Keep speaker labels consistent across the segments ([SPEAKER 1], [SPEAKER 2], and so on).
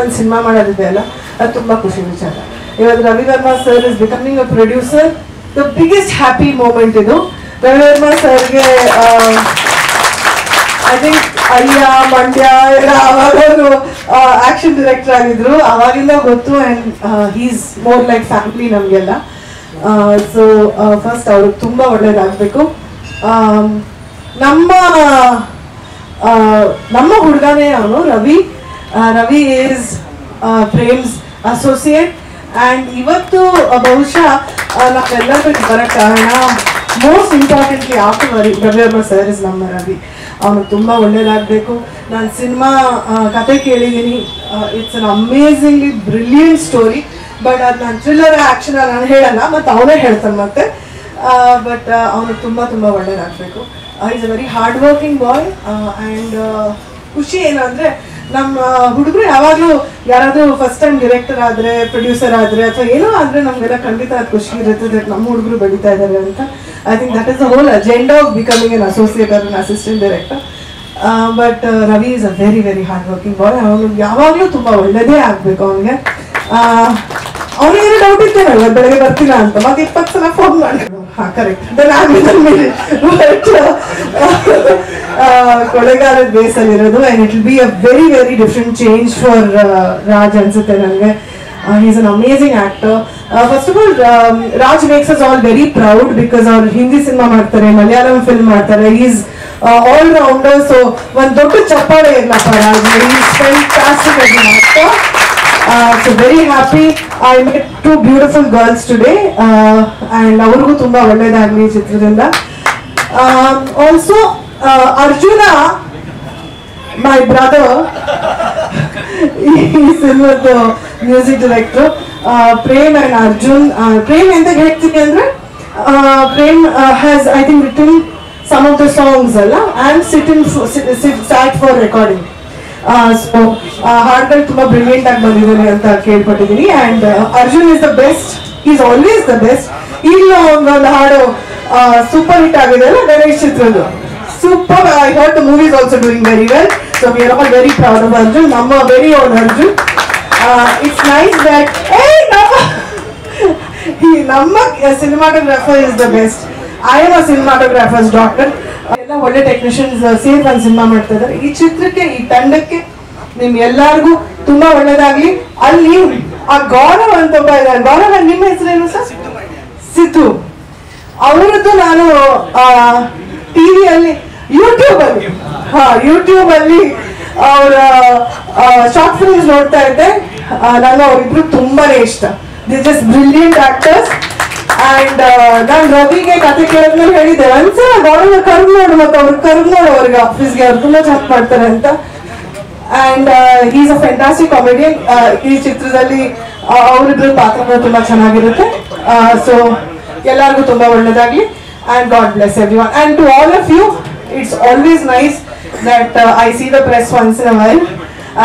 [SPEAKER 1] ಒಂದು ಸಿನಿಮಾ ಮಾಡೋದಿದೆ ಅಲ್ಲ, ಅದು ತುಂಬ ಖುಷಿ ವಿಚಾರ. ಇವತ್ತು Ravi Varma sir is becoming a producer. The biggest happy moment ಇದು. ರವಿ ವರ್ಮಾ ಸರ್ಗೆ ಐ ಥಿಂಕ್ ಅಯ್ಯ ಮಂಡ್ಯ ಅವಾಗವರು ಆಕ್ಷನ್ ಡೈರೆಕ್ಟರ್ ಆಗಿದ್ರು, ಅವಾಗಿಂದ ಗೊತ್ತು. And he's more like family ನಮಗೆಲ್ಲ. ಸೊ ಫಸ್ಟ್ ಅವ್ರಿಗೆ ತುಂಬ ಒಳ್ಳೇದಾಗಬೇಕು. ನಮ್ಮ ಹುಡುಗನೇ ಅವನು Ravi. Ravi is Prem's associate. And ಇವತ್ತು ಬಹುಶಃ ನಾವೆಲ್ಲರೂ ಬರೋಕ್ಕೆ ಕಾರಣ most importantly after Ravi Varma sir is ನಮ್ಮ ರವಿ. ಅವನಿಗೆ ತುಂಬ ಒಳ್ಳೇದಾಗಬೇಕು. ನಾನು ಸಿನಿಮಾ ಕತೆ ಕೇಳಿದ್ದೀನಿ. It's an amazingly brilliant story. But ಅದು ನಾನು ಥ್ರಿಲ್ಲರ್ ಆ್ಯಕ್ಷನ್ ನಾನು ಹೇಳಲ್ಲ, ಮತ್ತು ಅವನೇ ಹೇಳ್ತಾನೆ ಮತ್ತೆ. ಬಟ್ ಅವನಿಗೆ ತುಂಬ ತುಂಬ ಒಳ್ಳೇದಾಗಬೇಕು. Is a very hard working boy. And ಖುಷಿ ಏನು ಅಂದರೆ, ನಮ್ಮ ಹುಡುಗರು ಯಾವಾಗಲೂ ಯಾರಾದರೂ ಫಸ್ಟ್ ಟೈಮ್ ಡೈರೆಕ್ಟರ್ ಆದರೆ, ಪ್ರೊಡ್ಯೂಸರ್ ಆದರೆ, ಅಥವಾ ಏನೋ ಆದರೆ ನಮಗೆಲ್ಲ ಖಂಡಿತ ಅದು ಖುಷಿ ಇರುತ್ತೆ ದಟ್ ನಮ್ಮ ಹುಡುಗರು ಬೆಳೀತಾ ಇದ್ದಾರೆ ಅಂತ. I think that is the whole agenda of becoming an associate or an assistant director. But Ravi is a very very hard working boy. ಅವನು ಯಾವಾಗಲೂ ತುಂಬ ಒಳ್ಳೆಯದೇ ಆಗಬೇಕು ಅವನಿಗೆ. ಅವನಿಗೇನು ಡೌಟ್ ಇತ್ತು ಇವತ್ತು ಬೆಳಗ್ಗೆ ಬರ್ತೀರಾ ಅಂತ, ಮತ್ತೆ 20 ಸಲ ಫೋನ್ ಮಾಡಿ. ಹಾಂ ಕರೆಕ್ಟ್. ಕೊಳೆಗಾಲದ ಬೇಸಲ್ಲಿರೋದು. And it will be a very very different change for Raj ಅನ್ಸುತ್ತೆ ನನಗೆ. Is an amazing actor. First of all Raj makes us all very proud because ಅವ್ರು ಹಿಂದಿ ಸಿನಿಮಾ ಮಾಡ್ತಾರೆ, ಮಲಯಾಳಂ ಫಿಲ್ಮ್ ಮಾಡ್ತಾರೆ. Is all rounder. ಸೊ ಒಂದು ದೊಡ್ಡ ಚಪ್ಪಾಳೆ ಇರಲಪ್ಪ ರಾಜ್. ಈಸ್ ಫ್ಯಾಂಟಾಸ್ಟಿಕ್ ಆಗಿ actor. So very happy. I met 2 beautiful girls today, and ಅವ್ರಿಗೂ ತುಂಬ ಒಳ್ಳೆಯದಾಗಲಿ ಚಿತ್ರದಿಂದ. Also Arjuna, my brother, he's in with the music director. Prem and Arjun. Prem ಎಂತ ಹೇಳ್ತೀನಿ ಅಂದರೆ, Prem has I think written some of the songs ಅಲ್ಲ, and sat for recording. So ಹಾಡುಗಳು ತುಂಬ ಬ್ರಿಲಿಯಂಟ್ ಆಗಿ ಬಂದಿದ್ದಾನೆ ಅಂತ ಕೇಳ್ಪಟ್ಟಿದ್ದೀನಿ. And Arjun is the best. Is always the best. ಈಗ ಒಂದು ಹಾಡು ಸೂಪರ್ ಹಿಟ್ ಆಗಿದೆ ಅಲ್ಲ, ಗಣೇಶ್ ಚಿತ್ರದ್ದು. Super. I heard the movie is also doing very well. So we are all very proud of Arjun, ನಮ್ಮ very own Arjun. It's nice that ನಮ್ಮ cinematographer is the best. I am a cinematographers doctor. ಎಲ್ಲ ಒಳ್ಳೆ technicians ಸೇರಿ ಒಂದು cinema ಮಾಡ್ತಾ ಇದ್ದಾರೆ. ಈ ಚಿತ್ರಕ್ಕೆ, ಈ ತಂಡಕ್ಕೆ, ನಿಮ್ ಎಲ್ಲರಿಗೂ ತುಂಬಾ ಒಳ್ಳೇದಾಗ್ಲಿ. ಅಲ್ಲಿ ಆ ಗೌರವ್ ಅಂತ ಒಬ್ಬ ಇದ್ದಾರೆ. ಗೌರವ್, ನಿಮ್ಮ ಹೆಸರೇನು ಸರ್? ಸಿದ್ದು. ಅವರದ್ದು ನಾನು ಟಿವಿಯಲ್ಲಿ, ಯೂಟ್ಯೂಬ್ ಅಲ್ಲಿ ಅವರ ಶಾರ್ಟ್ ಫಿಲ್ಮ್ಸ್ ನೋಡ್ತಾ ಇದ್ದೆ. ನಂಗೆ ಅವರಿಬ್ರು ತುಂಬಾನೇ ಇಷ್ಟ. The just brilliant actors. And ನಾನು ರವಿಗೆ ಕತೆ ಕೇಳಿದ್ಮೇಲೆ ಹೇಳಿದ್ದೆ, ಒಂದ್ಸಲ ಗೌರವ ಕರ್ದು ನೋಡು, ಮತ್ತು ಅವ್ರಿಗೆ ಕರ್ದು ನೋಡು ಅವ್ರಿಗೆ ಆಫೀಸ್ಗೆ, ಅವ್ರು ತುಂಬ ಚೆನ್ನಾಗಿ ಮಾಡ್ತಾರೆ ಅಂತ. And is a fantastic comedian. ಈ ಚಿತ್ರದಲ್ಲಿ ಅವರಿಬ್ರು ಪಾತ್ರಗಳು ತುಂಬ ಚೆನ್ನಾಗಿರುತ್ತೆ. ಸೊ ಎಲ್ಲರಿಗೂ ತುಂಬ ಒಳ್ಳೆಯದಾಗಲಿ. And God bless everyone. And to all of you, it's always nice that I see the press once in a while.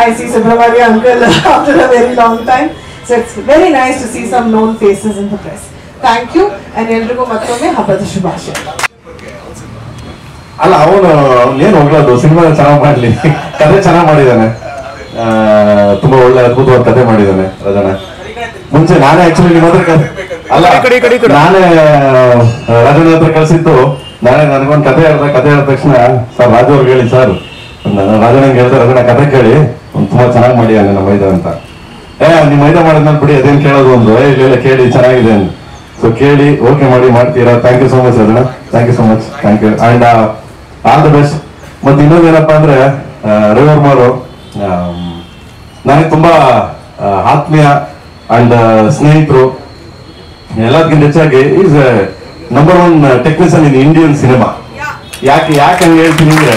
[SPEAKER 1] I see Subramania uncle after a very long time. So it's very nice to see some known faces in the press. Thank you. And ಎಲ್ರಿಗೂ ಮತ್ತೊಮ್ಮೆ ಹಬ್ಬದ ಶುಭಾಶಯ.
[SPEAKER 2] ಅಲ್ಲ, ಅವನು ಏನು ಹೋಗ್ಲದು, cinema ಚೆನ್ನಾಗಿ ಮಾಡಲಿ, ಕತೆ ಚೆನ್ನಾಗಿ ಮಾಡಿದ್ದಾನೆ. ತುಂಬಾ ಒಳ್ಳೆ ಅದ್ಭುತವಾದ ಕತೆ ಮಾಡಿದ್ದಾನೆ ರಾಜಣ್ಣ. ಮುಂಚೆ ನಾನೇ ಆಕ್ಚುಲಿ ನಿಮ್ಮ ಹತ್ರ ನಾನೇ ರಾಜಣ್ಣ ಹತ್ರ ಕಳಿಸಿದ್ದು. ನನಗೊಂದು ಕತೆ ಹೇಳಿದ ತಕ್ಷಣ ಸರ್ ರಾಜು ಅವ್ರಿಗೆ ಹೇಳಿ, ಸರ್ ರಾಜಣ್ಣಂಗೆ ಹೇಳಿದ್ರೆ ರಾಜಣ್ಣ ಕತೆ ಕೇಳಿ ತುಂಬಾ ಚೆನ್ನಾಗಿ ಮಾಡಿದ್ದಾನೆ ನಮ್ಮ ಮೈದ ಅಂತ. ನಿಮ್ಮ ಮೈದ ಮಾಡಿದ್ಮೇಲೆ ಬಿಡಿ ಅದೇನು ಕೇಳೋದು ಒಂದು, ಇಲ್ಲ ಕೇಳಿ ಚೆನ್ನಾಗಿದೆ ಅಂತ. ಸೊ ಕೇಳಿ ಓಕೆ ಮಾಡ್ತೀರಾ. ಥ್ಯಾಂಕ್ ಯು ಸೋ ಮಚ್ ಅದನ್ನ. Thank you so much. Thank you and all the best. ಮತ್ತೆ ಇನ್ನೊಂದೇನಪ್ಪ ಅಂದ್ರೆ, ರವಿ ವರ್ಮಾ ಅವರು ನನಗೆ ತುಂಬಾ ಆತ್ಮೀಯ ಅಂಡ್ ಸ್ನೇಹಿತರು. ಎಲ್ಲದಕ್ಕಿಂತ ಹೆಚ್ಚಾಗಿ is number 1 technician in Indian cinema. ಯಾಕೆ ಹಂಗೆ ಹೇಳ್ತೀನಿ ಅಂದ್ರೆ,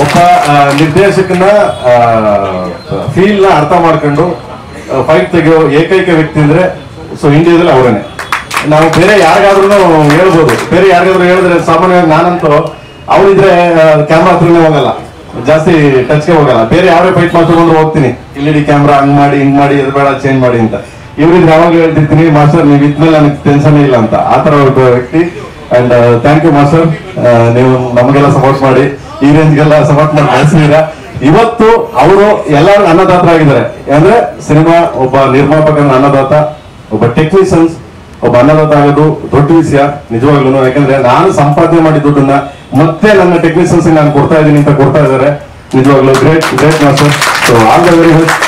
[SPEAKER 2] ಒಬ್ಬ ನಿರ್ದೇಶಕನ ಫೀಲ್ ನ ಅರ್ಥ ಮಾಡ್ಕೊಂಡು ಫೈಟ್ ತೆಗೆಯೋ ಏಕೈಕ ವ್ಯಕ್ತಿ ಅಂದ್ರೆ ಸೊ ಇಂಡಿಯಾದಲ್ಲಿ ಅವರೇನೆ. ನಾವು ಬೇರೆ ಯಾರಿಗಾದ್ರೂ ಹೇಳ್ಬೋದು, ಬೇರೆ ಯಾರಿಗಾದ್ರೂ ಹೇಳಿದ್ರೆ ಸಾಮಾನ್ಯವಾಗಿ ನಾನಂತೂ ಅವರಿದ್ರೆ ಕ್ಯಾಮ್ರಾ ಹತ್ರನೇ ಹೋಗಲ್ಲ, ಜಾಸ್ತಿ ಟಚ್ಗೆ ಹೋಗಲ್ಲ. ಬೇರೆ ಯಾರೇ ಫೈಟ್ ಮಾಡ್ಕೊಂಡು ಬಂದ್ರು ಹೋಗ್ತೀನಿ, ಇಲ್ಲಿ ಕ್ಯಾಮ್ರಾ ಹಂಗ್ ಮಾಡಿ ಅದು ಬೇಡ ಚೇಂಜ್ ಮಾಡಿ ಅಂತ. ಇವರಿದ್ರೆ ಯಾವಾಗಲೂ ಹೇಳ್ತಿರ್ತೀನಿ, ಮಾಸ್ಟರ್ ನೀವು ಇದ್ಮೇಲೆ ನನಗೆ ಟೆನ್ಷನ್ ಇಲ್ಲ ಅಂತ. ಆ ತರ ಒಬ್ಬ ವ್ಯಕ್ತಿ. ಅಂಡ್ ಥ್ಯಾಂಕ್ ಯು ಮಾಸ್ಟರ್, ನೀವು ನಮಗೆಲ್ಲ ಸಪೋರ್ಟ್ ಮಾಡಿ ಈ ರೇಂಜ್ಗೆಲ್ಲ ಸಪೋರ್ಟ್ ಮಾಡಿ ಕಳಿಸಿದೀರಾ. ಇವತ್ತು ಅವರು ಎಲ್ಲರೂ ಅನ್ನದಾತರ ಆಗಿದ್ದಾರೆ. ಅಂದ್ರೆ ಸಿನಿಮಾ ಒಬ್ಬ ನಿರ್ಮಾಪಕನ ಅನ್ನದಾತ, ಒಬ್ಬ ಟೆಕ್ನಿಷಿಯನ್ಸ್ ಒಬ್ಬ ಅನ್ನದಾತ ಆಗೋದು ದೊಡ್ಡ ವಿಷಯ ನಿಜವಾಗ್ಲೂ. ಯಾಕಂದ್ರೆ ನಾನು ಸಂಪಾದನೆ ಮಾಡಿ ದುಡ್ಡನ್ನ ಮತ್ತೆ ನನ್ನ ಟೆಕ್ನಿಷಿಯನ್ಸ್ ನಾನು ಕೊಡ್ತಾ ಇದ್ದೀನಿ ಅಂತ ಕೊಡ್ತಾ ಇದ್ದಾರೆ. ನಿಜವಾಗ್ಲೂ great great master. So all the very best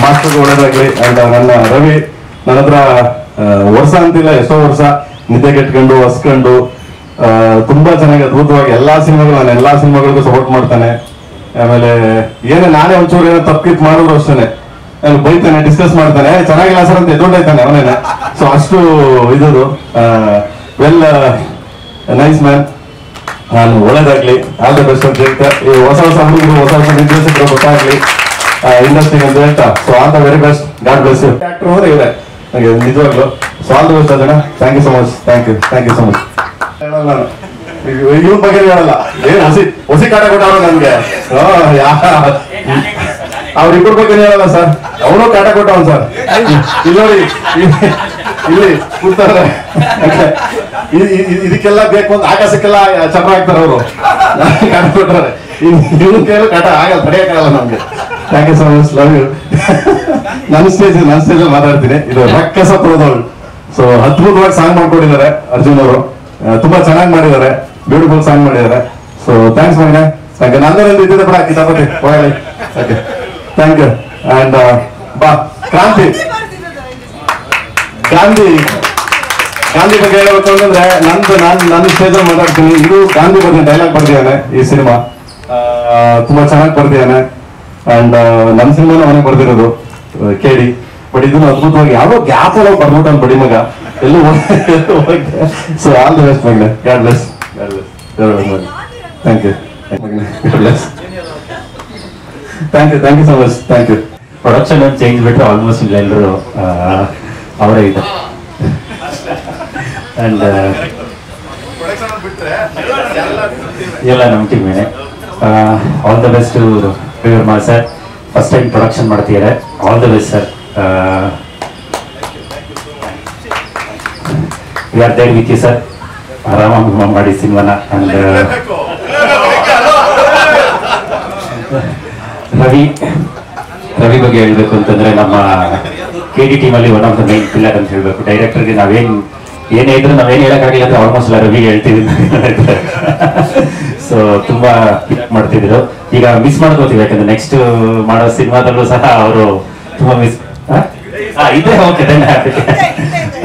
[SPEAKER 2] master, ಒಳ್ಳೇದಾಗ್ಲಿ. ಅಂಡ್ ನನ್ನ ರವಿ ನನ್ನ ಹತ್ರ ವರ್ಷ ಅಂತಿಲ್ಲ, ಎಷ್ಟೋ ವರ್ಷ ನಿದ್ದೆ ಕೆಟ್ಕೊಂಡು ಹಸ್ಕೊಂಡು ತುಂಬಾ ಚೆನ್ನಾಗಿ ಅದ್ಭುತವಾಗಿ ಎಲ್ಲಾ ಸಿನಿಮಾಗಳು, ನಾನು ಎಲ್ಲಾ ಸಿನಿಮಾಗಳಿಗೂ ಸಪೋರ್ಟ್ ಮಾಡ್ತಾನೆ. ಆಮೇಲೆ ನಾನೇ ಒಂಚೂರು ಏನೋ ತಪ್ಪಿತ್ ಮಾಡಿದ್ರು ಅಷ್ಟೇನೆ ಬೈತಾನೆ, ಡಿಸ್ಕಸ್ ಮಾಡ್ತಾನೆ, ಚೆನ್ನಾಗಿಲ್ಲ ಸರ್ ಅಂತ ಎದ್ದೊಂಡಾಯ್ತಾನೆ ಅವನೇನೆ. ಸೊ ಅಷ್ಟು ಇದು ವೆಲ್ ನೈಸ್ ಮ್ಯಾನ್. ನಾನು ಒಳ್ಳೇದಾಗ್ಲಿ, ಆಲ್ ದ ಬೆಸ್ಟ್ ಅಂತ ಹೇಳ್ತಾ, ಈ ಹೊಸ ಹೊಸ ಹುಡುಗರು ಹೊಸ ಹೊಸ ನಿರ್ದೇಶಕರು ಗೊತ್ತಾಗ್ಲಿ ಇಂಡಸ್ಟ್ರಿಗೆ ಅಂತ ಹೇಳ್ತಾ. So all the very best, God bless you. Actor ಹೋದ್ರೆ ಇದೆ ನನಗೆ ನಿಜವಾಗ್ಲು. ಸೊ ಆಲ್ ದ ಬೆಸ್ಟ್ ಅದನ್ನ. Thank you so much. Thank you so much. ಹೇಳಲ್ಲ ನಾನು ಇವನ್ ಬಗ್ಗೆ ಹೇಳಲ್ಲ, ಏನ್ ಹೊಸಿ ಕಾಟ ಕೊಟ್ಟವ್ರು ನನ್ಗೆ. ಅವ್ರಿಬ್ಬರ ಬಗ್ಗೆ ಹೇಳಲ್ಲ ಸರ್, ಅವನು ಕಾಟ ಕೊಟ್ಟವನ್ ಸರ್. ಇಲ್ಲಿ ನೋಡಿ, ಇಲ್ಲಿ ಕೂತಾರೆ, ಇದಕ್ಕೆಲ್ಲ ಬೇಕು ಅಂತ ಆಕಾಶಕ್ಕೆಲ್ಲ ಚಪ್ರ ಹಾಕ್ತಾರೆ ಅವರು, ಕಾಟ ಕೊಟ್ಟಾರೆ. ಇವನ್ ಕೇಳಿ ಕಾಟ ಆಗಲ್ಲ, ತಡೆಯಕ್ಕಾಗಲ್ಲ ನಮ್ಗೆ. Thank you so much, love you. ನನ್ನ ಸ್ಟೇಜ್ ಮಾತಾಡ್ತೀನಿ. ಇದು ರಕ್ಕಸ ಪ್ರೋದವಳು. ಸೊ ಅದ್ಭುತವಾಗಿ ಸಾಂಗ್ ಮಾಡ್ಕೊಂಡಿದ್ದಾರೆ ಅರ್ಜುನ್ ಅವರು, ತುಂಬಾ ಚೆನ್ನಾಗಿ ಮಾಡಿದ್ದಾರೆ, ಬ್ಯೂಟಿಫುಲ್ ಸಾಂಗ್ ಮಾಡಿದ್ದಾರೆ. ಸೊ ಥ್ಯಾಂಕ್ಸ್ ಮಗನೇ. Thank you. ನಂದೇನಂತ ಇದ್ದಿದ್ದೆ ಬಿಡ ಕಿತಾಪತಿ ಹೋಗಲಿ. Okay, thank you. ಅಂಡ್ ಬಾ ಕ್ರಾಂತಿ, ಗಾಂಧಿ ಬಗ್ಗೆ ಹೇಳ್ಬೇಕು ಅಂತಂದ್ರೆ ನನ್ನ ಸ್ಟೇಜ್ ಮಾತಾಡ್ತೀನಿ. ಇದು ಗಾಂಧಿ ಬಗ್ಗೆ ಡೈಲಾಗ್ ಬರ್ದಿದ್ದಾನೆ ಈ ಸಿನಿಮಾ, ತುಂಬಾ ಚೆನ್ನಾಗಿ ಬರ್ದಿದ್ದಾನೆ. ಅಂಡ್ ನನ್ನ ಸಿನಿಮಾನು ಅವನೇ ಬರ್ದಿರೋದು ಕೇಳಿ. ಬಟ್ ಇದನ್ನು ಅದ್ಭುತವಾಗಿ ಯಾವ್ದೋ ಗ್ಯಾಪ್ ಒಳಗೆ ಬರ್ಬಿಟ್ಟು ಬಡಿ ಮಗ ಎಲ್ಲೂ. ಸೊ ಆಲ್ ದ ಬೆಸ್ಟ್ ಮಗನೇ, God bless. Thank you. Thank you so much. Thank you.
[SPEAKER 3] Production ಒಂದು ಚೇಂಜ್ ಬಿಟ್ಟರೆ ಆಲ್ಮೋಸ್ಟ್ ಇಲ್ಲ ಎಲ್ಲರೂ ಅವರೇ ಇದೆ. ಅಂಡ್ ಎಲ್ಲ ನಮ್ಮ ಟೀಮೇನೆ. ಆಲ್ ದ ಬೆಸ್ಟ್ ವಿವರ್ಮಾ ಸರ್, ಫಸ್ಟ್ ಟೈಮ್ ಪ್ರೊಡಕ್ಷನ್ ಮಾಡ್ತಿದ್ದಾರೆ. All the best sir. We are there with you sir. ಆರಾಮಾಗಿ ಮಾಡಿ ಸಿನಿಮಾನ. ಅಂಡ್ ರವಿ ಬಗ್ಗೆ ಹೇಳ್ಬೇಕು ಅಂತಂದ್ರೆ ನಮ್ಮ KD ಟೀಮಲ್ಲಿ one of the main pillar ಅಂತ ಹೇಳ್ಬೇಕು. ಡೈರೆಕ್ಟರ್ಗೆ ಏನೇ ಇದ್ರು ನಾವೇನು ಹೇಳಕ್ಕಾಗಿಲ್ಲ ಅಂದ್ರೆ ಆಲ್ಮೋಸ್ಟ್ ಎಲ್ಲ ರವಿಗೆ ಹೇಳ್ತಿದ್ವಿ. ಸೊ ತುಂಬಾ ಮಾಡ್ತಿದ್ರು. ಈಗ ಮಿಸ್ ಮಾಡ್ಕೋತೀವಿ, ಯಾಕಂದ್ರೆ ನೆಕ್ಸ್ಟ್ ಮಾಡೋ ಸಿನಿಮಾದಲ್ಲೂ ಸಹ ಅವರು ತುಂಬಾ ಮಿಸ್ ಇದೆ. ಓಕೆ, ದೆನ್ ಹ್ಯಾಪಿ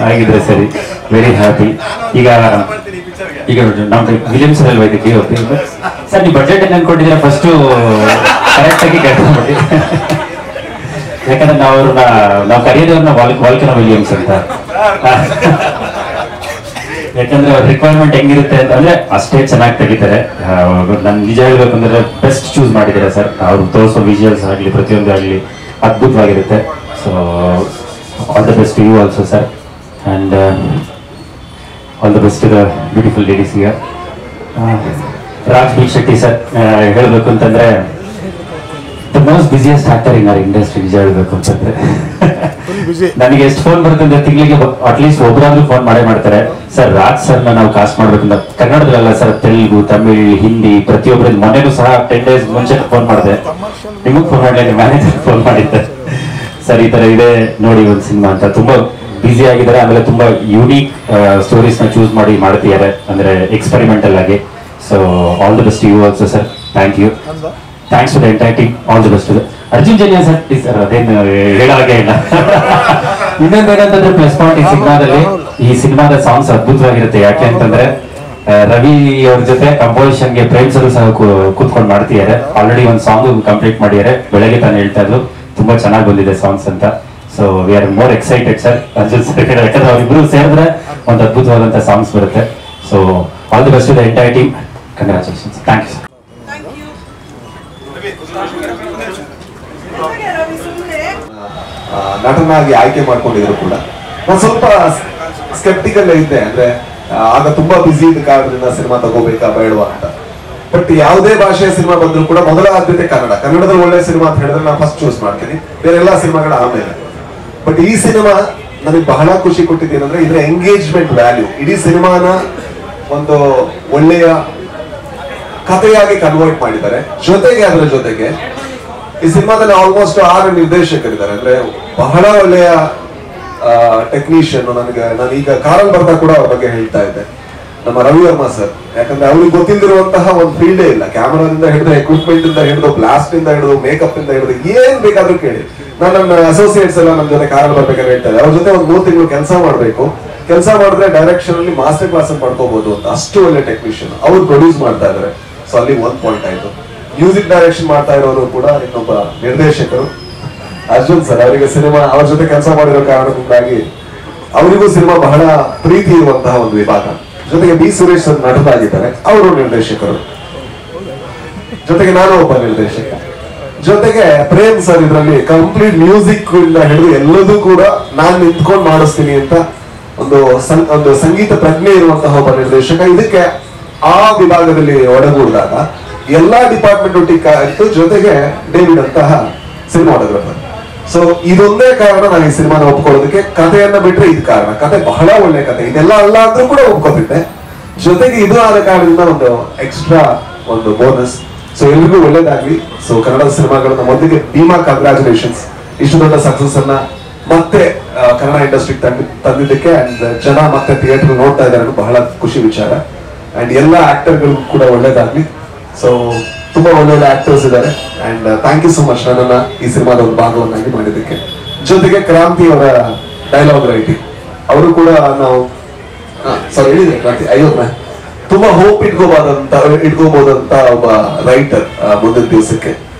[SPEAKER 3] ಆಗಿದ್ರೆ ಸರಿ, ವೆರಿ ಹ್ಯಾಪಿ. ಈಗ ನಮ್ದು ವಿಲಿಯಮ್ಸ್ ಅಲ್ವಾ ಇದಕ್ಕೆ ಸರ್, ನೀವು ಬಡ್ಜೆಟ್ ಏನು ಅನ್ಕೊಂಡಿದ್ದೀರಾ ಫಸ್ಟು ಕರೆಕ್ಟ್ ಆಗಿ ಕೇಳ್ಕೊಂಡ್ಬಿಟ್ಟು. ಯಾಕಂದ್ರೆ ನಾವು ಕರೆಯೋದವ್ರನ್ನ ವಾಲ್ಕನ ವಿಲಿಯಮ್ಸ್ ಅಂತ. ಯಾಕಂದ್ರೆ ಅವ್ರ ರಿಕ್ವೈರ್ಮೆಂಟ್ ಹೆಂಗಿರುತ್ತೆ ಅಂತಂದ್ರೆ ಅಷ್ಟೇ ಚೆನ್ನಾಗಿ ತೆಗಿತಾರೆ. ನನ್ ನಿಜ ಹೇಳ್ಬೇಕಂದ್ರೆ ಬೆಸ್ಟ್ ಚೂಸ್ ಮಾಡಿದ್ದಾರೆ ಸರ್. ಅವ್ರು ತೋರಿಸೋ ವಿಜುವಲ್ಸ್ ಆಗಲಿ ಪ್ರತಿಯೊಂದು ಆಗಲಿ ಅದ್ಭುತವಾಗಿರುತ್ತೆ. So all the best you also sir. And all the best the beautiful ladies ಈಗ. ರಾಜ್ ಬಿ ಶೆಟ್ಟಿ ಸರ್, ಹೇಳ್ಬೇಕು ಅಂತಂದ್ರೆ the most busiest actor in our industry. ನಿಜ ಹೇಳ್ಬೇಕು ಅಂತಂದ್ರೆ ನನಗೆ ಎಷ್ಟು ಫೋನ್ ಬರುತ್ತಂದ್ರೆ ತಿಂಗಳಿಗೆ ಅಟ್ಲೀಸ್ಟ್ ಒಬ್ಬರಾದ್ರೂ ಫೋನ್ ಮಾಡ್ತಾರೆ. ಸರ್ ರಾಜ್ ಸರ್ನ ನಾವು ಕಾಸ್ಟ್ ಮಾಡ್ಬೇಕಂತ. ಕನ್ನಡದಲ್ಲ ಸರ್, ತೆಲುಗು, ತಮಿಳ್, ಹಿಂದಿ ಪ್ರತಿಯೊಬ್ಬರಲ್ಲಿ. ಮೊನ್ನೆನೂ ಸಹ 10 days ಮುಂಚೆ ಫೋನ್ ಮಾಡಿದೆ. ನಿಮಗೆ ಫೋನ್ ಮಾಡಲಿ, ಮ್ಯಾನೇಜರ್ ಫೋನ್ ಮಾಡಿದ್ದೆ. ಸರ್ ಈ ತರ ಇದೆ ನೋಡಿ ಒಂದು ಸಿನಿಮಾ ಅಂತ. ತುಂಬಾ ಬ್ಯುಸಿ ಆಗಿದ್ದಾರೆ. ಆಮೇಲೆ ತುಂಬಾ ಯೂನಿಕ್ ಸ್ಟೋರೀಸ್ ನ ಚೂಸ್ ಮಾಡಿ ಮಾಡ್ತಿದ್ದಾರೆ, ಅಂದ್ರೆ ಎಕ್ಸ್ಪೆರಿಮೆಂಟಲ್ ಆಗಿ. So all the best you also sir. Thank you. Thanks to the entire team. All the best. Arjun Janya sir please sir, ಅದೇನು ಹೇಳೋಗೆ ಇಲ್ಲ. ಇನ್ನೊಂದೇನಂತಂದ್ರೆ ಪ್ಲಸ್ ಪಾಯಿಂಟ್ ಈ ಸಿನಿಮಾದ ಸಾಂಗ್ಸ್ ಅದ್ಭುತವಾಗಿರುತ್ತೆ. ಯಾಕೆ ಅಂತಂದ್ರೆ ರವಿ ಅವ್ರ ಜೊತೆ ಕಂಪೋಸಿಷನ್ಗೆ ಪ್ರೇಮ್ ಸರ್ ಸಹ ಕೂತ್ಕೊಂಡು ಮಾಡ್ತಿದ್ದಾರೆ. ಆಲ್ರೆಡಿ ಒಂದು ಸಾಂಗ್ ಕಂಪ್ಲೀಟ್ ಮಾಡಿದ್ದಾರೆ. ಬೆಳಗ್ಗೆ ತಾನು ಹೇಳ್ತಾ ಇದ್ರು ತುಂಬಾ ಚೆನ್ನಾಗಿ ಬಂದಿದೆ ಸಾಂಗ್ಸ್ ಅಂತ. So we are more excited sir Arjun sir, ಯಾಕಂದ್ರೆ ಅವ್ರಿಬ್ರು ಸೇರಿದ್ರೆ ಒಂದು ಅದ್ಭುತವಾದಂತಹ ಸಾಂಗ್ಸ್ ಬರುತ್ತೆ. So all the best to the entire team. Congratulations. Thank you sir.
[SPEAKER 4] ನಟನಾಗಿ ಆಯ್ಕೆ ಮಾಡ್ಕೊಂಡಿದ್ರು ಕೂಡ ನಾನು ಸ್ವಲ್ಪ ಸ್ಕೆಪ್ಟಿಕಲ್ ಇದ್ದೆ. ಅಂದ್ರೆ ಆಗ ತುಂಬಾ ಬಿಸಿ ಇದ್ದ ಕಾರಣದಿಂದ ಸಿನಿಮಾ ತಗೋಬೇಕಾ ಬೇಡವಾ ಅಂತ. ಬಟ್ ಯಾವುದೇ ಭಾಷೆಯ ಸಿನಿಮಾ ಬಂದ್ರು ಕೂಡ ಮೊದಲ ಆದ್ಯತೆ ಕನ್ನಡದಲ್ಲಿ ಒಳ್ಳೆ ಸಿನಿಮಾ ಅಂತ ಹೇಳಿದ್ರೆ ನಾನು ಫಸ್ಟ್ ಚೂಸ್ ಮಾಡ್ತೀನಿ, ಬೇರೆ ಎಲ್ಲಾ ಸಿನಿಮಾಗಳ ಆಮೇಲೆ. ಬಟ್ ಈ ಸಿನಿಮಾ ನನಗೆ ಬಹಳ ಖುಷಿ ಕೊಟ್ಟಿದ್ದೇನೆಂದ್ರೆ ಇದರ ಎಂಗೇಜ್ಮೆಂಟ್ ವ್ಯಾಲ್ಯೂ. ಇಡೀ ಸಿನಿಮಾನ ಒಂದು ಒಳ್ಳೆಯ ಕಥೆಯಾಗಿ ಕನ್ವರ್ಟ್ ಮಾಡಿದ್ದಾರೆ. ಜೊತೆಗೆ ಅದರ ಜೊತೆಗೆ ಈ ಸಿನಿಮಾದಲ್ಲಿ ಆಲ್ಮೋಸ್ಟ್ 6 ನಿರ್ದೇಶಕರಿದ್ದಾರೆ. ಅಂದ್ರೆ ಬಹಳ ಒಳ್ಳೆಯ ಟೆಕ್ನಿಷಿಯನ್. ನಾನೀಗ ಕಾರಲ್ಲಿ ಬರ್ತಾ ಕೂಡ ಅವ್ರ ಬಗ್ಗೆ ಹೇಳ್ತಾ ಇದ್ದೆ, ನಮ್ಮ ರವಿ ವರ್ಮಾ ಸರ್. ಯಾಕಂದ್ರೆ ಅವ್ರಿಗೆ ಗೊತ್ತಿಲ್ದಿರುವಂತಹ ಒಂದು ಫೀಲ್ಡೇ ಇಲ್ಲ. ಕ್ಯಾಮರಾದಿಂದ ಹಿಡಿದು, ಎಕ್ವಿಪ್ಮೆಂಟ್ ಇಂದ ಹಿಡಿದು, ಬ್ಲಾಸ್ಟ್ ಇಂದ ಹಿಡಿದು, ಮೇಕಪ್ ಇಂದ ಹಿಡಿದು ಏನ್ ಬೇಕಾದ್ರೂ ಕೇಳಿ. ನಾನು ನನ್ನ ಅಸೋಸಿಯೇಟ್ಸ್ ಎಲ್ಲ ನಮ್ಮ ಜೊತೆ ಕಾರಲ್ಲಿ ಬರ್ಬೇಕಾದ್ರೆ ಹೇಳ್ತಾ ಇದ್ದೆ, ಅವ್ರ ಜೊತೆ ಒಂದು 3 ತಿಂಗಳು ಕೆಲಸ ಮಾಡ್ಬೇಕು. ಕೆಲಸ ಮಾಡಿದ್ರೆ ಡೈರೆಕ್ಷನ್ ಅಲ್ಲಿ ಮಾಸ್ಟರ್ ಕ್ಲಾಸ್ ಮಾಡ್ಕೋಬಹುದು ಅಂತ. ಅಷ್ಟು ಒಳ್ಳೆ ಟೆಕ್ನಿಷಿಯನ್. ಅವ್ರು ಪ್ರೊಡ್ಯೂಸ್ ಮಾಡ್ತಾ ಇದಾರೆ. ಸೊ ಅಲ್ಲಿ 1 ಪಾಯಿಂಟ್ ಆಯ್ತು. ಮ್ಯೂಸಿಕ್ ಡೈರೆಕ್ಷನ್ ಮಾಡ್ತಾ ಇರೋರು ಕೂಡ ಇನ್ನೊಬ್ಬ ನಿರ್ದೇಶಕರು ಅರ್ಜುನ್ ಸರ್. ಅವರಿಗೆ ಸಿನಿಮಾ ಅವ್ರ ಜೊತೆ ಕೆಲಸ ಮಾಡಿರೋ ಕಾರಣದಿಂದಾಗಿ ಅವರಿಗೂ ಸಿನಿಮಾ ಬಹಳ ಪ್ರೀತಿ ಇರುವಂತಹ ಒಂದು ವಿಭಾಗ. ಜೊತೆಗೆ ಬಿ ಸುರೇಶ್ ಸರ್ ನಟರಾಗಿದ್ದಾರೆ, ಅವರು ನಿರ್ದೇಶಕರು. ಜೊತೆಗೆ ನಾನು ಒಬ್ಬ ನಿರ್ದೇಶಕ. ಜೊತೆಗೆ ಪ್ರೇಮ್ ಸರ್ ಇದರಲ್ಲಿ ಕಂಪ್ಲೀಟ್ ಮ್ಯೂಸಿಕ್ ಇಂದ ಹಿಡಿದು ಎಲ್ಲದೂ ಕೂಡ ನಾನು ನಿಂತ್ಕೊಂಡು ಮಾಡಿಸ್ತೀನಿ ಅಂತ ಒಂದು ಸಂಗೀತ ಪ್ರಜ್ಞೆ ಇರುವಂತಹ ಒಬ್ಬ ನಿರ್ದೇಶಕ. ಇದಕ್ಕೆ ಆ ವಿಭಾಗದಲ್ಲಿ ಒಡಗೂಡಿದಾಗ ಎಲ್ಲಾ ಡಿಪಾರ್ಟ್ಮೆಂಟ್ ಒಟ್ಟಿಗೆ ಇತ್ತು. ಜೊತೆಗೆ ಡೇವಿಡ್ ಅಂತಹ ಸಿನಿಮಾಟೋಗ್ರಫರ್. ಸೊ ಇದೊಂದೇ ಕಾರಣ ನಾನು ಈ ಸಿನಿಮಾನ ಒಪ್ಕೊಳ್ಳೋದಕ್ಕೆ. ಕಥೆಯನ್ನ ಬಿಟ್ರೆ ಇದು ಕಾರಣ. ಕಥೆ ಬಹಳ ಒಳ್ಳೆ ಕಥೆ. ಇದೆಲ್ಲ ಅಲ್ಲ ಅಂದ್ರೂ ಕೂಡ ಒಪ್ಕೋತಿದ್ದೆ. ಜೊತೆಗೆ ಇದು ಆದ ಕಾರಣದಿಂದ ಒಂದು ಎಕ್ಸ್ಟ್ರಾ ಒಂದು ಬೋನಸ್. ಸೊ ಎಲ್ರಿಗೂ ಒಳ್ಳೇದಾಗ್ಲಿ. ಸೊ ಕನ್ನಡದ ಸಿನಿಮಾಗಳನ್ನ ಮೊದಲಿಗೆ ಭೀಮಾ, ಕಂಗ್ರಾಚುಲೇಷನ್ಸ್. ಇಷ್ಟು ದೊಡ್ಡ ಸಕ್ಸಸ್ ಅನ್ನ ಮತ್ತೆ ಕನ್ನಡ ಇಂಡಸ್ಟ್ರಿಗೆ ತಂದಿದ್ದಕ್ಕೆ. ಅಂಡ್ ಜನ ಮತ್ತೆ ಥಿಯೇಟರ್ ನೋಡ್ತಾ ಇದ್ದಾರೆ, ಬಹಳ ಖುಷಿ ವಿಚಾರ. ಅಂಡ್ ಎಲ್ಲ ಆಕ್ಟರ್ಗಳಿಗೂ ಕೂಡ ಒಳ್ಳೇದಾಗ್ಲಿ. ಸೊ ತುಂಬಾ ಒಳ್ಳೊಳ್ಳೆ ಆಕ್ಟರ್ಸ್ ಇದ್ದಾರೆ. And thank you so much ನನ್ನನ್ನ ಈ ಸಿನಿಮಾದ ಒಂದು ಭಾಗವನ್ನಾಗಿ ಮಾಡಿದ್ದಕ್ಕೆ. ಜೊತೆಗೆ ಕ್ರಾಂತಿ ಅವರ ಡೈಲಾಗ್ ರೈಟಿಂಗ್, ಅವರು ಕೂಡ ನಾವು ಹೇಳಿದ್ರೆ ಕ್ರಾಂತಿ ತುಂಬಾ ಹೋಪ್ ಇಟ್ಕೋಬಹುದಂತ ಒಬ್ಬ ರೈಟರ್ ಮುಂದಿನ ದಿವಸಕ್ಕೆ.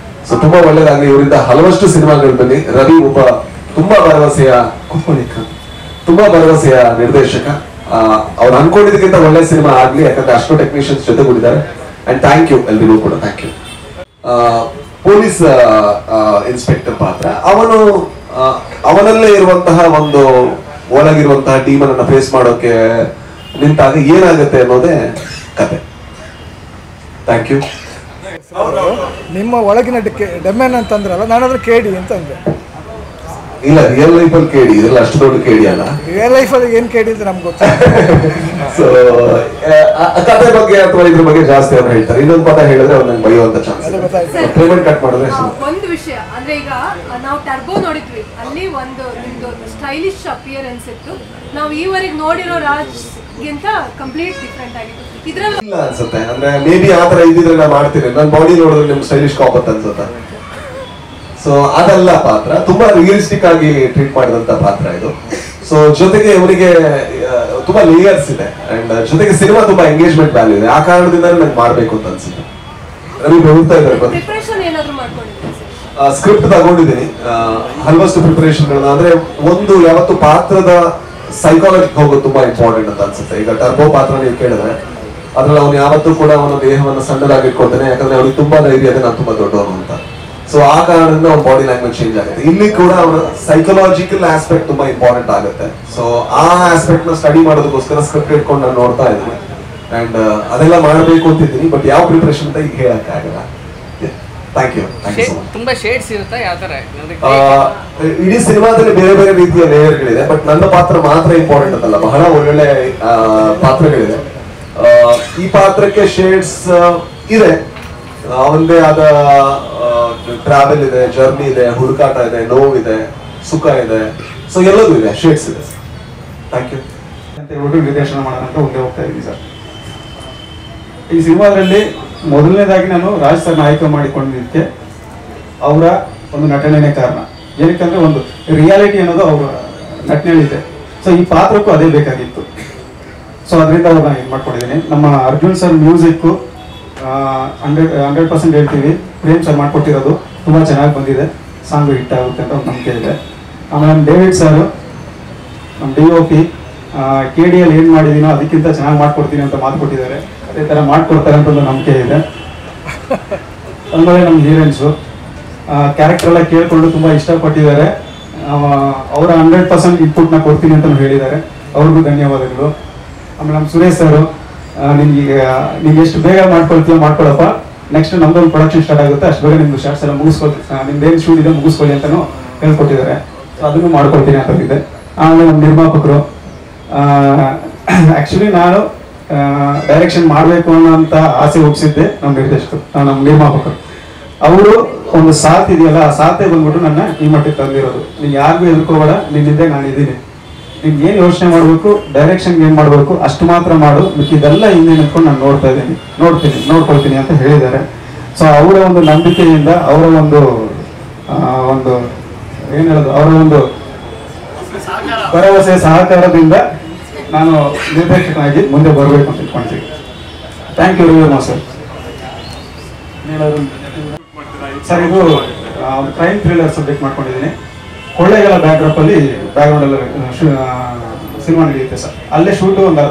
[SPEAKER 4] ಸೊ ತುಂಬಾ ಒಳ್ಳೇದಾಗ್ಲಿ. ಇವರಿಂದ ಹಲವಷ್ಟು ಸಿನಿಮಾಗಳು ಬನ್ನಿ. ರವಿ ಒಬ್ಬ ತುಂಬಾ ಭರವಸೆಯ ನಿರ್ದೇಶಕ. ಅವ್ರು ಅನ್ಕೊಂಡಿದ್ದಕ್ಕಿಂತ ಒಳ್ಳೆ ಸಿನಿಮಾ ಆಗ್ಲಿ. ಯಾಕಂದ್ರೆ ಅಷ್ಟು ಟೆಕ್ನಿಷಿಯನ್ಸ್ ಜೊತೆಗೂಡಿದ್ದಾರೆ. ಅಂಡ್ ಥ್ಯಾಂಕ್ ಯು ಎಲ್ರಿಗೂ ಕೂಡ. Thank you. ಪೊಲೀಸ್ ಇನ್ಸ್ಪೆಕ್ಟರ್ ಪಾತ್ರ, ಅವನಲ್ಲೇ ಇರುವಂತಹ ಒಂದು ಒಳಗಿರುವಂತಹ ಟೀಮ್ ಅನ್ನ ಫೇಸ್ ಮಾಡೋಕೆ ನಿಂತಾಗ ಏನಾಗುತ್ತೆ ಅನ್ನೋದೇ ಕತೆ. Thank you.
[SPEAKER 5] ನಿಮ್ಮ ಒಳಗಿನ ಡೆಮೆನ್ ಅಂತಂದ್ರಲ್ಲ, ನಾನಾದ್ರೂ ಕೇಳಿ ಅಂತ ಅಂದೆ.
[SPEAKER 4] ಇಲ್ಲ, ರಿಯಲ್ ಲೈಫ್ ಅಲ್ಲಿ ಕೇಳಿ, ಇದ್ರಲ್ಲಿ ಅಷ್ಟು ದೊಡ್ಡ ಕೇಳಿ ಅಲ್ಲ.
[SPEAKER 5] ರಿಯಲ್ ಲೈಫ್ ಅಲ್ಲಿ ಏನ್ ಕೇಳಿ ಅಂತ ನಮ್ಗೆ ಗೊತ್ತ.
[SPEAKER 4] ಸೊ ಕತೆ ಬಗ್ಗೆ ಅಥವಾ ಇದ್ರ ಬಗ್ಗೆ ಜಾಸ್ತಿ ಅವ್ರು ಹೇಳ್ತಾರೆ. ಇನ್ನೊಂದು ಪದ ಹೇಳಿದ್ರೆ ಅವ್ರು ನಂಗೆ ಬೈಯುವಂತ ಚಾನ್ಸ್. ಪೇಮೆಂಟ್ ಕಟ್ ಮಾಡಿದ್ರೆ
[SPEAKER 6] ಒಂದು ವಿಷಯ ಅಂದ್ರೆ, ಈಗ ನಾವು ಟರ್ಬೋ ನೋಡಿದ್ವಿ, ಅಲ್ಲಿ ನಿಮ್ದು ಸ್ಟೈಲಿಶ್ ಅಪಿಯರೆನ್ಸ್ ಇತ್ತು. ನಾವು ಈವರೆಗೆ ನೋಡಿರೋ ರಾಜ್ಗಿಂತ ಕಂಪ್ಲೀಟ್ ಡಿಫ್ರೆಂಟ್ ಆಗಿತ್ತು. ಇದ್ರಲ್ಲಿ
[SPEAKER 4] ಇಲ್ಲ ಅನ್ಸುತ್ತೆ. ಅಂದ್ರೆ ಮೇ ಬಿ ಆತರ ಇದ್ದಿದ್ರೆ ನಾ ಮಾಡ್ತೀನಿ. ನನ್ನ ಬಾಡಿ ನೋಡಿದ್ರೆ ನಿಮ್ಗೆ ಸ್ಟೈಲಿಶ್ ಕಾಪತ್ ಅನ್ಸುತ್ತೆ. ಸೊ ಅದಲ್ಲ ಪಾತ್ರ. ತುಂಬಾ ರಿಯಲಿಸ್ಟಿಕ್ ಆಗಿ ಟ್ರೀಟ್ ಮಾಡಿದಂತ ಪಾತ್ರ ಇದು. ಸೊ ಜೊತೆಗೆ ಇವರಿಗೆ ತುಂಬಾ ಲೇಯರ್ಸ್ ಇದೆ. ಅಂಡ್ ಜೊತೆಗೆ ಸಿನಿಮಾ ತುಂಬಾ ಎಂಗೇಜ್ಮೆಂಟ್ ವ್ಯಾಲ್ಯೂ ಇದೆ. ಆ ಕಾರಣದಿಂದ ನಂಗೆ ಮಾಡ್ಬೇಕು ಅಂತ ಅನ್ಸುತ್ತೆ. ರವಿ ಹೋಗ್ತಾ ಇದ್ದಾರೆ. ಸ್ಕ್ರಿಪ್ಟ್ ತಗೊಂಡಿದ್ದೀನಿ, ಹಲವಷ್ಟು ಪ್ರಿಪರೇಷನ್ಗಳನ್ನ. ಅಂದ್ರೆ ಒಂದು ಯಾವತ್ತು ಪಾತ್ರದ ಸೈಕಾಲಜಿ ಹೋಗೋದು ತುಂಬಾ ಇಂಪಾರ್ಟೆಂಟ್ ಅಂತ ಅನ್ಸುತ್ತೆ. ಈಗ ಟರ್ಬೋ ಪಾತ್ರ ನೀವು ಕೇಳಿದ್ರೆ ಅದ್ರಲ್ಲಿ ಅವ್ನು ಯಾವತ್ತೂ ಕೂಡ ಅವನ ದೇಹವನ್ನು ಸಣ್ಣದಾಗಿ ಇಟ್ಕೊಳ್ತಾನೆ. ಯಾಕಂದ್ರೆ ಅವ್ರಿಗೆ ತುಂಬಾ ಧೈರ್ಯ ಇದೆ, ನಾನು ತುಂಬಾ ದೊಡ್ಡವನು ಅಂತ. ಸೊ ಆ ಕಾರಣದಿಂದ ಅವ್ನ ಬಾಡಿ ಲ್ಯಾಂಗ್ವೇಜ್ ಚೇಂಜ್ ಆಗುತ್ತೆ. ಇಲ್ಲಿ ಕೂಡ ಅವನ ಸೈಕಲಾಜಿಕಲ್ ಆಸ್ಪೆಕ್ಟ್ ತುಂಬಾ ಇಂಪಾರ್ಟೆಂಟ್ ಆಗುತ್ತೆ. ಸೊ ಆ ಆಸ್ಪೆಕ್ಟ್ ನ ಸ್ಟಡಿ ಮಾಡೋದಕ್ಕೋಸ್ಕರ ಸ್ಕ್ರಿಪ್ಟ್ ಇಟ್ಕೊಂಡು ನಾನು ನೋಡ್ತಾ ಇದ್ದೀನಿ. ಅಂಡ್ ಅದೆಲ್ಲ ಮಾಡಬೇಕು ಅಂತಿದ್ದೀನಿ. ಬಟ್ ಯಾವ ಪ್ರಿಪರೇಷನ್ ಅಂತ ಈಗ ಹೇಳಕ್ ಆಗಲ್ಲ. Thank you.
[SPEAKER 7] ತುಂಬಾ ಶೇಡ್ಸ್ ಇರುತ್ತೆ. ಯಾವ ತರ
[SPEAKER 4] ಇಡೀ ಸಿನಿಮಾದಲ್ಲಿ ಬೇರೆ ಬೇರೆ ರೀತಿಯ ಲೇಯರ್ಗಳಿದೆ. ಬಟ್ ನನ್ನ ಪಾತ್ರ ಮಾತ್ರ ಇಂಪಾರ್ಟೆಂಟ್ ಅಂತಲ್ಲ, ಬಹಳ ಒಳ್ಳೊಳ್ಳೆ ಪಾತ್ರಗಳಿದೆ. ಈ ಪಾತ್ರಕ್ಕೆ ಶೇಡ್ಸ್ ಇದೆ. ಅವನದೇ ಆದ ಟ್ರಾವೆಲ್ ಇದೆ, ಜರ್ನಿ ಇದೆ, ಹುಡುಕಾಟ ಇದೆ, ನೋವಿದೆ, ಸುಖ ಇದೆ. ಸೊ ಎಲ್ಲದೂ ಇದೆ, ಶೇಡ್ಸ್ ಇದೆ. ಥ್ಯಾಂಕ್ ಯು
[SPEAKER 8] ಅಂತ ಹೇಳ್ಬಿಟ್ಟು ನಿರ್ದೇಶನ ಮಾಡೋಣ ಮುಂದೆ ಹೋಗ್ತಾ ಇದ್ದೀನಿ ಸರ್. ಈ ಸಿನಿಮಾದಲ್ಲಿ ಮೊದಲನೇದಾಗಿ ನಾನು ರಾಜ್ ಸರ್ನ ಆಯ್ಕೆ ಮಾಡಿಕೊಂಡಿದ್ದಕ್ಕೆ ಅವರ ಒಂದು ನಟನೆನೇ ಕಾರಣ. ಏನಕ್ಕಂದ್ರೆ ಒಂದು ರಿಯಾಲಿಟಿ ಅನ್ನೋದು ಅವರ ನಟನೆಯಲ್ಲಿದೆ. ಸೊ ಈ ಪಾತ್ರಕ್ಕೂ ಅದೇ ಬೇಕಾಗಿತ್ತು. ಸೊ ಅದರಿಂದ ಅವ್ರನ್ನ ಇದು ಮಾಡ್ಕೊಂಡಿದ್ದೀನಿ. ನಮ್ಮ ಅರ್ಜುನ್ ಸರ್ ಮ್ಯೂಸಿಕ್ಕು 100% ಹೇಳ್ತೀವಿ. ಪ್ರೇಮ್ ಸರ್ ಮಾಡ್ಕೊಟ್ಟಿರೋದು ತುಂಬ ಚೆನ್ನಾಗಿ ಬಂದಿದೆ. ಸಾಂಗು ಹಿಟ್ ಆಗುತ್ತೆ ಅಂತ ಒಂದು ನಂಬಿಕೆ ಇದೆ. ಆಮೇಲೆ ನಮ್ಮ ಡೇವಿಡ್ ಸರ್, ನಮ್ಮ DOP KDL ಏನು ಮಾಡಿದ್ದೀನೋ ಅದಕ್ಕಿಂತ ಚೆನ್ನಾಗಿ ಮಾಡ್ಕೊಡ್ತೀನಿ ಅಂತ ಮಾತು ಕೊಟ್ಟಿದ್ದಾರೆ. ಅದೇ ಥರ ಮಾಡ್ಕೊಡ್ತಾರೆ ಅಂತ ಒಂದು ನಂಬಿಕೆ ಇದೆ. ಆಮೇಲೆ ನಮ್ಮ ಹೀರೋಯಿನ್ಸು ಕ್ಯಾರೆಕ್ಟರ್ ಎಲ್ಲ ಕೇಳಿಕೊಂಡು ತುಂಬ ಇಷ್ಟಪಟ್ಟಿದ್ದಾರೆ. ಅವರ 100% ಇನ್ಪುಟ್ನ ಕೊಡ್ತೀನಿ ಅಂತ ಹೇಳಿದ್ದಾರೆ. ಅವ್ರಿಗೂ ಧನ್ಯವಾದಗಳು. ಆಮೇಲೆ ನಮ್ಮ ಸುರೇಶ್ ಸರ್, ನಿಮ್ಗೆ ಎಷ್ಟು ಬೇಗ ಮಾಡ್ಕೊಳಪ್ಪ, ನೆಕ್ಸ್ಟ್ ನಮ್ದೊಂದು ಪ್ರೊಡಕ್ಷನ್ ಸ್ಟಾರ್ಟ್ ಆಗುತ್ತೆ, ಅಷ್ಟು ಬೇಗ ನಿಮ್ದು ಶಾರ್ಟ್ಸ್ ಎಲ್ಲ ನಿಮ್ದೇನು ಶೂಟ್ ಇದೆ ಮುಗಿಸ್ಕೊಳ್ಳಿ ಅಂತಾನು ಹೇಳ್ಕೊಟ್ಟಿದ್ದಾರೆ. ಸೊ ಅದನ್ನು ಮಾಡ್ಕೊಳ್ತೀನಿ ಅಂತಂದಿದ್ದೆ. ಆಮೇಲೆ ನಮ್ಮ ನಿರ್ಮಾಪಕರು, ಆ್ಯಕ್ಚುಲಿ ನಾನು ಡೈರೆಕ್ಷನ್ ಮಾಡಬೇಕು ಅನ್ನೋಂಥ ಆಸೆ ಹುಟ್ಟಿಸಿದ್ದೆ ನಮ್ಮ ನಿರ್ದೇಶಕರು, ನಮ್ಮ ನಿರ್ಮಾಪಕರು. ಅವರು ಒಂದು ಸಾಥ್ ಇದೆಯಲ್ಲ, ಆ ಸಾಥೇ ಬಂದ್ಬಿಟ್ಟು ನನ್ನ ಈ ಮಟ್ಟಿಗೆ ತಂದಿರೋದು. ನೀನು ಯಾರಿಗೂ ಎದುರ್ಕೋಬೇಡ, ನಿನ್ನಿಂದೆ ನಾನು ಇದ್ದೀನಿ, ನಿಮ್ಗೆ ಏನು ಯೋಚನೆ ಮಾಡಬೇಕು, ಡೈರೆಕ್ಷನ್ಗೆ ಏನು ಮಾಡಬೇಕು ಅಷ್ಟು ಮಾತ್ರ ಮಾಡು, ಮಿಕ್ಕಿದೆಲ್ಲ ಹಿಂದೆ ನಿಂತ್ಕೊಂಡು ನಾನು ನೋಡ್ಕೊಳ್ತೀನಿ ಅಂತ ಹೇಳಿದ್ದಾರೆ. ಸೊ ಅವರ ಒಂದು ನಂಬಿಕೆಯಿಂದ, ಅವರ ಒಂದು ಏನು ಹೇಳೋದು, ಅವರ ಒಂದು ಭರವಸೆ ಸಹಕಾರದಿಂದ ನಾನು ನಿರ್ದೇಶಕನಾಗಿ ಮುಂದೆ ಬರಬೇಕು ಅಂತ ಇಟ್ಕೊಳ್ತೀನಿ. Thank you very much sir. Sir ಇದು ಕ್ರೈಮ್ ಥ್ರಿಲ್ಲರ್ ಸಬ್ಜೆಕ್ಟ್ ಮಾಡ್ಕೊಂಡಿದ್ದೀನಿ. ಕೊಳ್ಳೇಗಾಲ ಬ್ಯಾಕ್ಡ್ರಾಪ್ ಅಲ್ಲಿ ಬ್ಯಾಕ್ಗ್ರೌಂಡ್ ಎಲ್ಲ ಸಿನಿಮಾ ನಡೆಯುತ್ತೆ ಸರ್. ಅಲ್ಲೇ ಶೂಟ್ ಒಂದು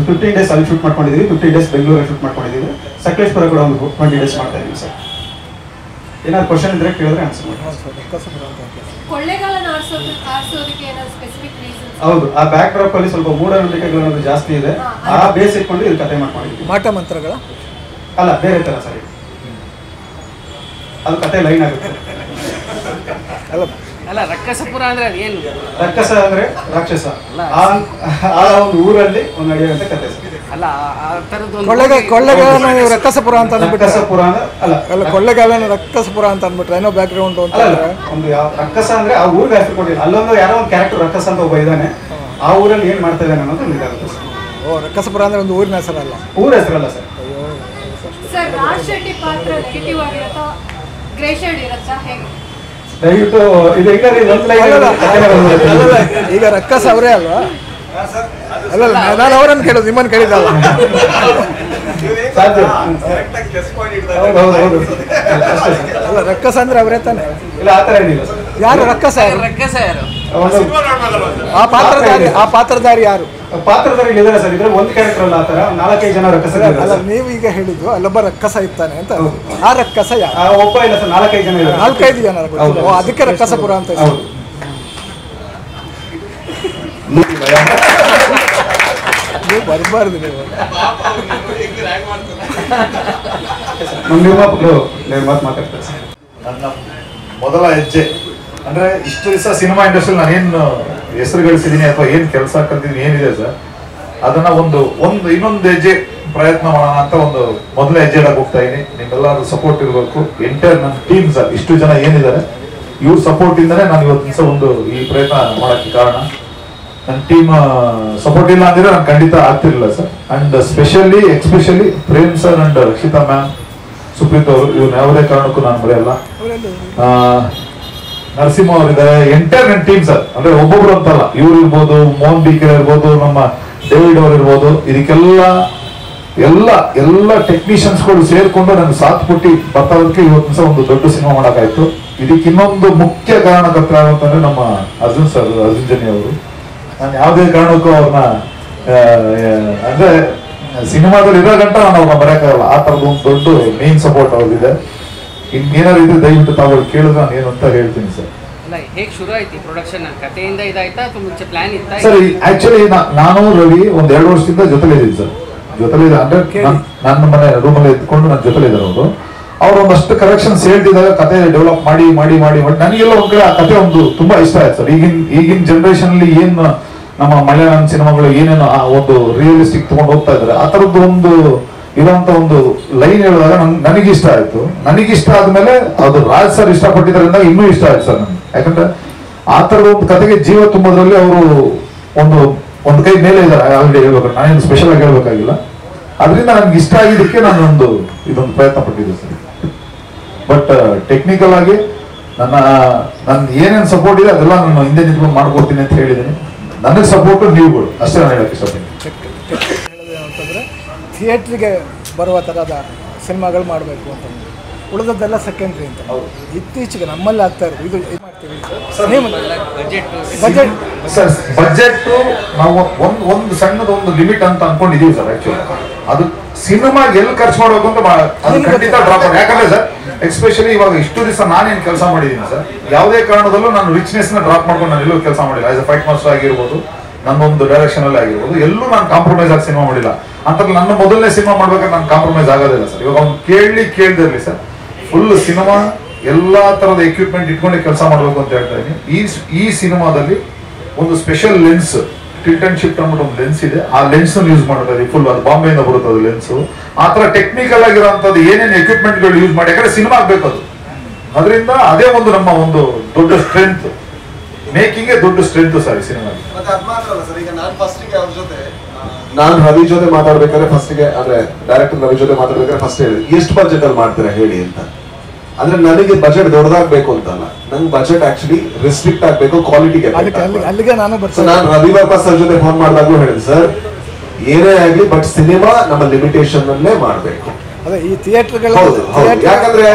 [SPEAKER 8] 15 ಡೇಸ್ ಅಲ್ಲಿ ಶೂಟ್ ಮಾಡ್ಕೊಂಡಿದ್ದೀವಿ, 15 ಡೇಸ್ ಬೆಂಗಳೂರಲ್ಲಿ ಶೂಟ್ ಮಾಡ್ಕೊಂಡಿದ್ದೀವಿ. ಸಕಲೇಶ್ಪುರ ಕೂಡ ಒಂದು 20 ಡೇಸ್ ಮಾಡ್ತಾ ಇದ್ದೀವಿ ಸರ್. ಏನಾದ್ರು ಕ್ವಶನ್ ಇದ್ರೆ ಕೇಳಿದ್ರೆ ಆನ್ಸರ್ ಮಾಡಿ. ಹೌದು, ಆ ಬ್ಯಾಕ್ ಡ್ರಾಪ್ ಅಲ್ಲಿ ಸ್ವಲ್ಪ ಮೂಢನಂಬಿಕೆಗಳು ಜಾಸ್ತಿ ಇದೆ, ಆ ಬೇಸ್ ಇಟ್ಕೊಂಡು ಇದು ಕಥೆ ಮಾಡ್ಕೊಂಡಿದ್ದೀವಿ.
[SPEAKER 5] ಮಾಟ ಮಂತ್ರಗಳ
[SPEAKER 8] ಅಲ್ಲ, ಬೇರೆ ತರ ಸರ್. ಅದು ಕತೆ ಲೈನ್ ಆಗುತ್ತೆ.
[SPEAKER 7] ಅಲ್ಲ ರಕ್ಕಸಪುರ ಅಂದ್ರೆ ಏನು?
[SPEAKER 8] ರಕ್ಕಸ ಅಂದ್ರೆ ರಾಕ್ಷಸ. ಆ ಒಂದು ಊರಲ್ಲಿ ಒಂದು ನಡೆಯುವಂತ ಕತೆ ಸರ್.
[SPEAKER 7] ಅಲ್ಲ ಆ ತರದ್ದು
[SPEAKER 5] ಕೊಳ್ಳೇಗಾಲನ ನೀವು ರಕ್ಕಸಪುರ ಅಂತ ಅಂದ್ಬಿಟ್ರೆ,
[SPEAKER 8] ರಕ್ಕಸಪುರ ಅಂದ್ರೆ
[SPEAKER 5] ಅಲ್ಲ ಕೊಳ್ಳೇಗಾಲನ ರಕ್ಕಸಪುರ ಅಂತ ಅಂದ್ಬಿಟ್ರೆ ಏನೋ ಬ್ಯಾಕ್ ಗ್ರೌಂಡ್ ಅಂತ
[SPEAKER 8] ಒಂದು ಯಾವ ರಕ್ಕಸ ಅಂದ್ರೆ ಆ ಊರಿಗೆ ಹೆಸರು ಕೊಟ್ಟಿಲ್ಲ. ಅಲ್ಲೊಂದು ಯಾರೋ ಒಂದು ಕ್ಯಾರೆಕ್ಟರ್ ರಕ್ಕಸ ಅಂತ ಒಬ್ಬ ಇದ್ದಾನೆ, ಆ ಊರಲ್ಲಿ ಏನ್ ಮಾಡ್ತಾ ಇದ್ದಾನೆ ಅನ್ನೋದು ಇದಾಗುತ್ತೆ ಸರ್.
[SPEAKER 5] ಓ, ರಕ್ಕಸಪುರ ಅಂದ್ರೆ ಒಂದು ಊರಿನ ಹೆಸರಲ್ಲ,
[SPEAKER 8] ಊರ ಹೆಸರಲ್ಲ ಸರ್.
[SPEAKER 6] ಸರ್ ರಾಜ್ ಶೆಟ್ಟಿ ಪಾತ್ರ ನೆಗೆಟಿವ್ ಆಗಿರುತ್ತಾ, ಗ್ರೇ ಶೇಡ್ ಇರುತ್ತಾ, ಹೇಗೆ?
[SPEAKER 8] ದಯವಿಟ್ಟು ಇದು
[SPEAKER 5] ಈಗ ರಕ್ಕಸ ಅವರೇ ಅಲ್ವಾ? ಅಲ್ಲ, ನಾನು ಅವರನ್ನು ಕೇಳೋದು, ನಿಮ್ಮನ್ನು ಕೇಳಿದಲ್ಲ. ಅಲ್ಲ, ರಕ್ಕಸ ಅಂದ್ರೆ ಅವರೇ ತಾನೆ?
[SPEAKER 8] ಇಲ್ಲ, ಆತರ ಏನಿಲ್ಲ.
[SPEAKER 5] ಯಾರು ರಕ್ಕಸ?
[SPEAKER 7] ರಕ್ಕಸ ಯಾರು?
[SPEAKER 5] ಆ ಪಾತ್ರಧಾರಿ ಯಾರು?
[SPEAKER 8] ಪಾತ್ರಧಾರಿ ಇದ್ದಾರೆ ಸರ್. ಇದ್ರೆ ಒಂದು ಕ್ಯಾರೆಕ್ಟರ್ ಅಲ್ಲ, ಆತರ 4-5 ಜನ ರಕ್ಕಸ.
[SPEAKER 5] ಅಲ್ಲ, ನೀವು ಈಗ ಹೇಳಿದ್ದು ಅಲ್ಲೊಬ್ಬ ರಕ್ಕಸ ಇರ್ತಾನೆ ಅಂತ. ಆ ರಕ್ಕಸ
[SPEAKER 8] ಒಬ್ಬ ಇಲ್ಲ ಸರ್, 4-5 ಜನ ಇದ್ದಾರೆ.
[SPEAKER 5] 4-5 ಜನ. ಅದಕ್ಕೆ ರಕ್ಕಸಪುರ ಅಂತ. ನೀವು ಬರಬಾರ್ದು. ನೀವು
[SPEAKER 8] ಮಾತಾಡ್ತಾರೆ ಸರ್.
[SPEAKER 9] ನನ್ನ ಮೊದಲ ಹೆಜ್ಜೆ ಅಂದ್ರೆ ಇಷ್ಟು ದಿವಸ ಸಿನಿಮಾ ಇಂಡಸ್ಟ್ರಿ ನಾನೇನು ಹೆಸರು ಗಳಿಸಿದೀನಿ ಅಥವಾ ಏನ್ ಕೆಲಸ ಕಲ್ತಿದ್ದೀನಿ ಏನಿದೆ ಸರ್, ಅದನ್ನ ಇನ್ನೊಂದು ಹೆಜ್ಜೆ ಪ್ರಯತ್ನ ಮಾಡೋಣ ಅಂತ ಒಂದು ಮೊದಲ ಹೆಜ್ಜೆ ಇಡಕ್ಕೆ ಹೋಗ್ತಾ ಇದೀನಿ. ನಿಮ್ಮೆಲ್ಲರೂ ಸಪೋರ್ಟ್ ಇರಬೇಕು. ಎಂಟೈರ್ ನನ್ನ ಟೀಮ್ ಸರ್, ಇಷ್ಟು ಜನ ಏನಿದ್ದಾರೆ ಇವ್ರ ಸಪೋರ್ಟ್ ಇಂದನೇ ನಾನು ಇವತ್ತು ದಿವಸ ಈ ಪ್ರಯತ್ನ ಮಾಡಕ್ಕೆ ಕಾರಣ. ನನ್ನ ಟೀಮ್ ಸಪೋರ್ಟ್ ಇಲ್ಲ ಅಂದ್ರೆ ನಾನು ಖಂಡಿತ ಆಗ್ತಿರ್ಲಿಲ್ಲ sir. And especially Prem sir and Rakshita ma'am, Supreeth ಅವರು, ಇವ್ರನ್ನ ಯಾವುದೇ ಕಾರಣಕ್ಕೂ ನಾನು ಮರೆಯಲ್ಲ. ನರಸಿಂಹ ಅವರಿದ್ದಾರೆ, ಎಂಟೈರ್ ನನ್ನ ಟೀಮ್ ಸರ್. ಅಂದ್ರೆ ಒಬ್ಬೊಬ್ರು ಅಂತಲ್ಲ, ಇವ್ರು ಇರ್ಬೋದು, ಮೋಹನ್ ಬಿಕೆ ಇರ್ಬೋದು, ನಮ್ಮ ಡೇವಿಡ್ ಅವರು ಇರ್ಬೋದು, ಇದಕ್ಕೆಲ್ಲ ಎಲ್ಲ ಟೆಕ್ನಿಷಿಯನ್ಸ್ಗಳು ಸೇರ್ಕೊಂಡು ನನಗೆ ಸಾಥ್ ಕೊಟ್ಟು ಬರ್ತಾದಕ್ಕೆ ಇವತ್ತು ಸಹ ಒಂದು ದೊಡ್ಡ ಸಿನಿಮಾ ಮಾಡಕ್ಕಾಯ್ತು. ಇದಕ್ಕೆ ಇನ್ನೊಂದು ಮುಖ್ಯ ಕಾರಣಕರ್ತ ಅಂತಂದ್ರೆ ನಮ್ಮ ಅರ್ಜುನ್ ಜನಿ ಅವರು. ನಾನು ಯಾವುದೇ ಕಾರಣಕ್ಕೂ ಅವ್ರನ್ನ ಅಂದ್ರೆ ಸಿನಿಮಾದಲ್ಲಿ ಇರೋ ಗಂಟ ನಾನು ಅವ್ರನ್ನ ಬರೆಯಕ್ಕಾಗಲ್ಲ. ಆ ತರದ ಒಂದು ದೊಡ್ಡ ಮೇನ್ ಸಪೋರ್ಟ್ ಅವ್ರದಿದೆ. ಇನ್ನೇನಾದ್ರು ಇದ್ರೆ ದಯವಿಟ್ಟು ತಾವು ಕೇಳಿದ್ರೆ ನಾನು ಏನು ಅಂತ ಹೇಳ್ತೀನಿ ಸರ್.
[SPEAKER 7] ಹೇಗೆ ಶುರು ಆಯ್ತು ಪ್ರೊಡಕ್ಷನ್? ಕಥೆಯಿಂದ ಇದಾಯ್ತಾ ಅಥವಾ ಮುಂಚೆ ಪ್ಲಾನ್ ಇತ್ತಾ?
[SPEAKER 9] ಸರ್ ಆಕ್ಚುಲಿ ನಾನು ರವಿ ಒಂದ್ 2 ವರ್ಷದಿಂದ ಜೊತೆಲಿ ಇದ್ದೀನಿ ಸರ್. ಜೊತೆಲಿ ಅಂದ್ರೆ ನನ್ನ ಮನೆ ರೂಮಲ್ಲಿ ಎತ್ಕೊಂಡು ನನ್ನ ಜೊತೆಲಿ ಇದ್ದಾರೆ ಅವರು. ಅವ್ರು ಒಂದಷ್ಟು ಕರೆಕ್ಷನ್ಸ್ ಹೇಳ್ತಿದಾಗ ಕತೆ ಡೆವಲಪ್ ಮಾಡಿ ನನಗೆಲ್ಲ ಒಂದ್ ಕಡೆ ಆ ಕತೆ ಒಂದು ತುಂಬಾ ಇಷ್ಟ ಆಯ್ತು ಸರ್. ಈಗಿನ ಜನರೇಷನ್ ಅಲ್ಲಿ ಏನ್ ನಮ್ಮ ಮಲಯಾಳಂ ಸಿನಿಮಾಗಳು ಏನೇನು ಒಂದು ರಿಯಲಿಸ್ಟಿಕ್ ತಗೊಂಡು ಹೋಗ್ತಾ ಇದಾರೆ, ಆ ತರದ್ದು ಒಂದು ಇರೋಂತ ಒಂದು ಲೈನ್ ಹೇಳಿದಾಗ ನನಗಿಷ್ಟ ಆಯ್ತು. ನನಗಿಷ್ಟ ಆದ್ಮೇಲೆ ಅದು ರಾಜ್ ಸರ್ ಇಷ್ಟಪಟ್ಟಿದ್ರಿಂದ ಇನ್ನೂ ಇಷ್ಟ ಆಯ್ತು ಸರ್ ನನಗೆ. ಯಾಕಂದ್ರೆ ಆ ತರದ ಒಂದು ಕತೆಗೆ ಜೀವ ತುಂಬೋದ್ರಲ್ಲಿ ಅವರು ಒಂದು ಕೈ ಮೇಲೆ ಇದ್ದಾರೆ. ಆಲ್ರೆಡಿ ಹೇಳ್ಬೇಕು, ನಾನೇನು ಸ್ಪೆಷಲ್ ಆಗಿ ಹೇಳ್ಬೇಕಾಗಿಲ್ಲ. ಅದರಿಂದ ನನ್ಗೆ ಇಷ್ಟ ಆಗಿದ್ದಕ್ಕೆ ನಾನು ಇದೊಂದು ಪ್ರಯತ್ನ ಪಟ್ಟಿದ್ದೆ ಸರ್. ಬಟ್ ಟೆಕ್ನಿಕಲ್ ಆಗಿ ನನ್ನ ಏನೇನು ಸಪೋರ್ಟ್ ಇದೆ ಅದೆಲ್ಲ ನಾನು ಹಿಂದೆ ನಿಂತ್ಕೊಂಡು ಮಾಡ್ಕೊಡ್ತೀನಿ ಅಂತ ಹೇಳಿದ್ದೀನಿ. ನನಗೆ ಸಪೋರ್ಟ್ ನೀವುಗಳು ಅಷ್ಟೇ ನಾನು ಹೇಳಕ್ಕೆ ಇಷ್ಟಪಡ್ತೀನಿ.
[SPEAKER 5] ಅಂತಂದರೆ ಥಿಯೇಟ್ರಿಗೆ ಬರುವ ಥರದ ಸಿನಿಮಾಗಳು ಮಾಡಬೇಕು ಅಂತಂದ್ರೆ ಉಳಿದದ್ದೆಲ್ಲ ಸೆಕೆಂಡ್ರಿ ಅಂತ. ಇತ್ತೀಚೆಗೆ ನಮ್ಮಲ್ಲಿ ಆಗ್ತಾ ಇರೋದು ಇದು ಮಾಡ್ತೀವಿ
[SPEAKER 9] ಬಜೆಟ್ ನಾವು ಒಂದು ಸಣ್ಣದೊಂದು ಲಿಮಿಟ್ ಅಂತ ಅನ್ಕೊಂಡಿದೀವಿ ಸರ್. ಆಕ್ಚುಲಿ ಅದು ಸಿನಿಮಾ ಎಲ್ಲಿ ಖರ್ಚು ಮಾಡ್ಬೇಕು ಅಂತ ಅದು ಖಂಡಿತ ಡ್ರಾಪ್ ಮಾಡಿ. ಯಾಕಂದ್ರೆ ಸರ್ ಎಕ್ಸ್ಪೆಷಲಿ ಇವಾಗ ಇಷ್ಟು ದಿವಸ ನಾನೇನು ಕೆಲಸ ಮಾಡಿದ್ದೀನಿ ಸರ್, ಯಾವುದೇ ಕಾರಣದಲ್ಲೂ ನಾನು ರಿಚ್ನೆಸ್ ನ ಡ್ರಾಪ್ ಮಾಡ್ಕೊಂಡು ನಾನು ಎಲ್ಲೂ ಕೆಲಸ ಮಾಡಿಲ್ಲ. ಆಸ್ ಎ ಫೈಟ್ ಮಾಸ್ಟರ್ ಆಗಿರ್ಬೋದು, ನನ್ನೊಂದು ಡೈರೆಕ್ಷನ್ ಅಲ್ಲಿ ಆಗಿರ್ಬೋದು, ಎಲ್ಲೂ ನಾನು ಕಾಂಪ್ರಮೈಸ್ ಆಗಿ ಸಿನಿಮಾ ಮಾಡಿಲ್ಲ. ಅಂತ ನನ್ನ ಮೊದಲನೇ ಸಿನಿಮಾ ಮಾಡ್ಬೇಕಾದ್ರೆ ನಾನು ಕಾಂಪ್ರಮೈಸ್ ಆಗೋದಿಲ್ಲ ಸರ್. ಇವಾಗ ಅವ್ನು ಕೇಳ್ದಿರ್ಲಿ ಸರ್, ಫುಲ್ ಸಿನಿಮಾ ಎಲ್ಲಾ ತರದ ಎಕ್ವಿಪ್ಮೆಂಟ್ ಇಟ್ಕೊಂಡೆ ಕೆಲಸ ಮಾಡ್ಬೇಕು ಅಂತ ಹೇಳ್ತಾ ಇದ್ದೀನಿ. ಈ ಸಿನಿಮಾದಲ್ಲಿ ಒಂದು special lens, tilt and shift ಅಂದ್ಬಿಟ್ಟು ಒಂದು ಲೆನ್ಸ್ ಇದೆ. ಆ ಲೆನ್ಸ್ ಯೂಸ್ ಮಾಡ್ತಾ ಇದೀವಿ. ಫುಲ್ ಅದು ಬಾಂಬೆಯಿಂದ ಬರುತ್ತೆ ಅದು ಲೆನ್ಸ್. ಆ ತರ ಟೆಕ್ನಿಕಲ್ ಆಗಿರೋಂಥದ್ದು ಏನೇನು ಎಕ್ವಿಪ್ಮೆಂಟ್ ಗಳು ಯೂಸ್ ಮಾಡಿ, ಯಾಕಂದ್ರೆ ಸಿನಿಮಾ ಆಗ್ಬೇಕು ಅದು ಅದರಿಂದ ಅದೇ ಒಂದು ನಮ್ಮ ಒಂದು ದೊಡ್ಡ ಸ್ಟ್ರೆಂತ್, ಮೇಕಿಂಗ್ ದೊಡ್ಡ ಸ್ಟ್ರೆಂತ್ ಸರ್ ಈ ಸಿನಿಮಾ.
[SPEAKER 4] ನಾನು ರವಿ ಜೊತೆ ಮಾತಾಡ್ಬೇಕಾದ್ರೆ ಫಸ್ಟ್ಗೆ ಅಂದ್ರೆ ಡೈರೆಕ್ಟರ್ ರವಿ ಜೊತೆ ಮಾತಾಡ್ಬೇಕಾದ್ರೆ ಫಸ್ಟ್ ಹೇಳಿ ಎಷ್ಟು ಬಜೆಟ್ ಅಲ್ಲಿ ಮಾಡ್ತೀರಾ ಹೇಳಿ ಅಂತ. ಅಂದ್ರೆ ನನಗೆ ಬಜೆಟ್ ದೊಡ್ಡದಾಗ್ಬೇಕು ಅಂತಲ್ಲ, ನಂಗೆ ಬಜೆಟ್ ಆಕ್ಚುಲಿ ರಿಸ್ಟ್ರಿಕ್ಟ್ ಆಗ್ಬೇಕು, ಕ್ವಾಲಿಟಿಗೆ. ನಾನು ರವಿ ವರ್ಮಾ ಸರ್ ಜೊತೆ ಫೋನ್ ಮಾಡಿದಾಗ್ಲೂ ಹೇಳಿದೆ, ಸರ್ ಏನೇ ಆಗ್ಲಿ ಬಟ್ ಸಿನಿಮಾ ನಮ್ಮ ಲಿಮಿಟೇಷನ್ ಅಲ್ಲೇ ಮಾಡ್ಬೇಕು. ಯಾಕಂದ್ರೆ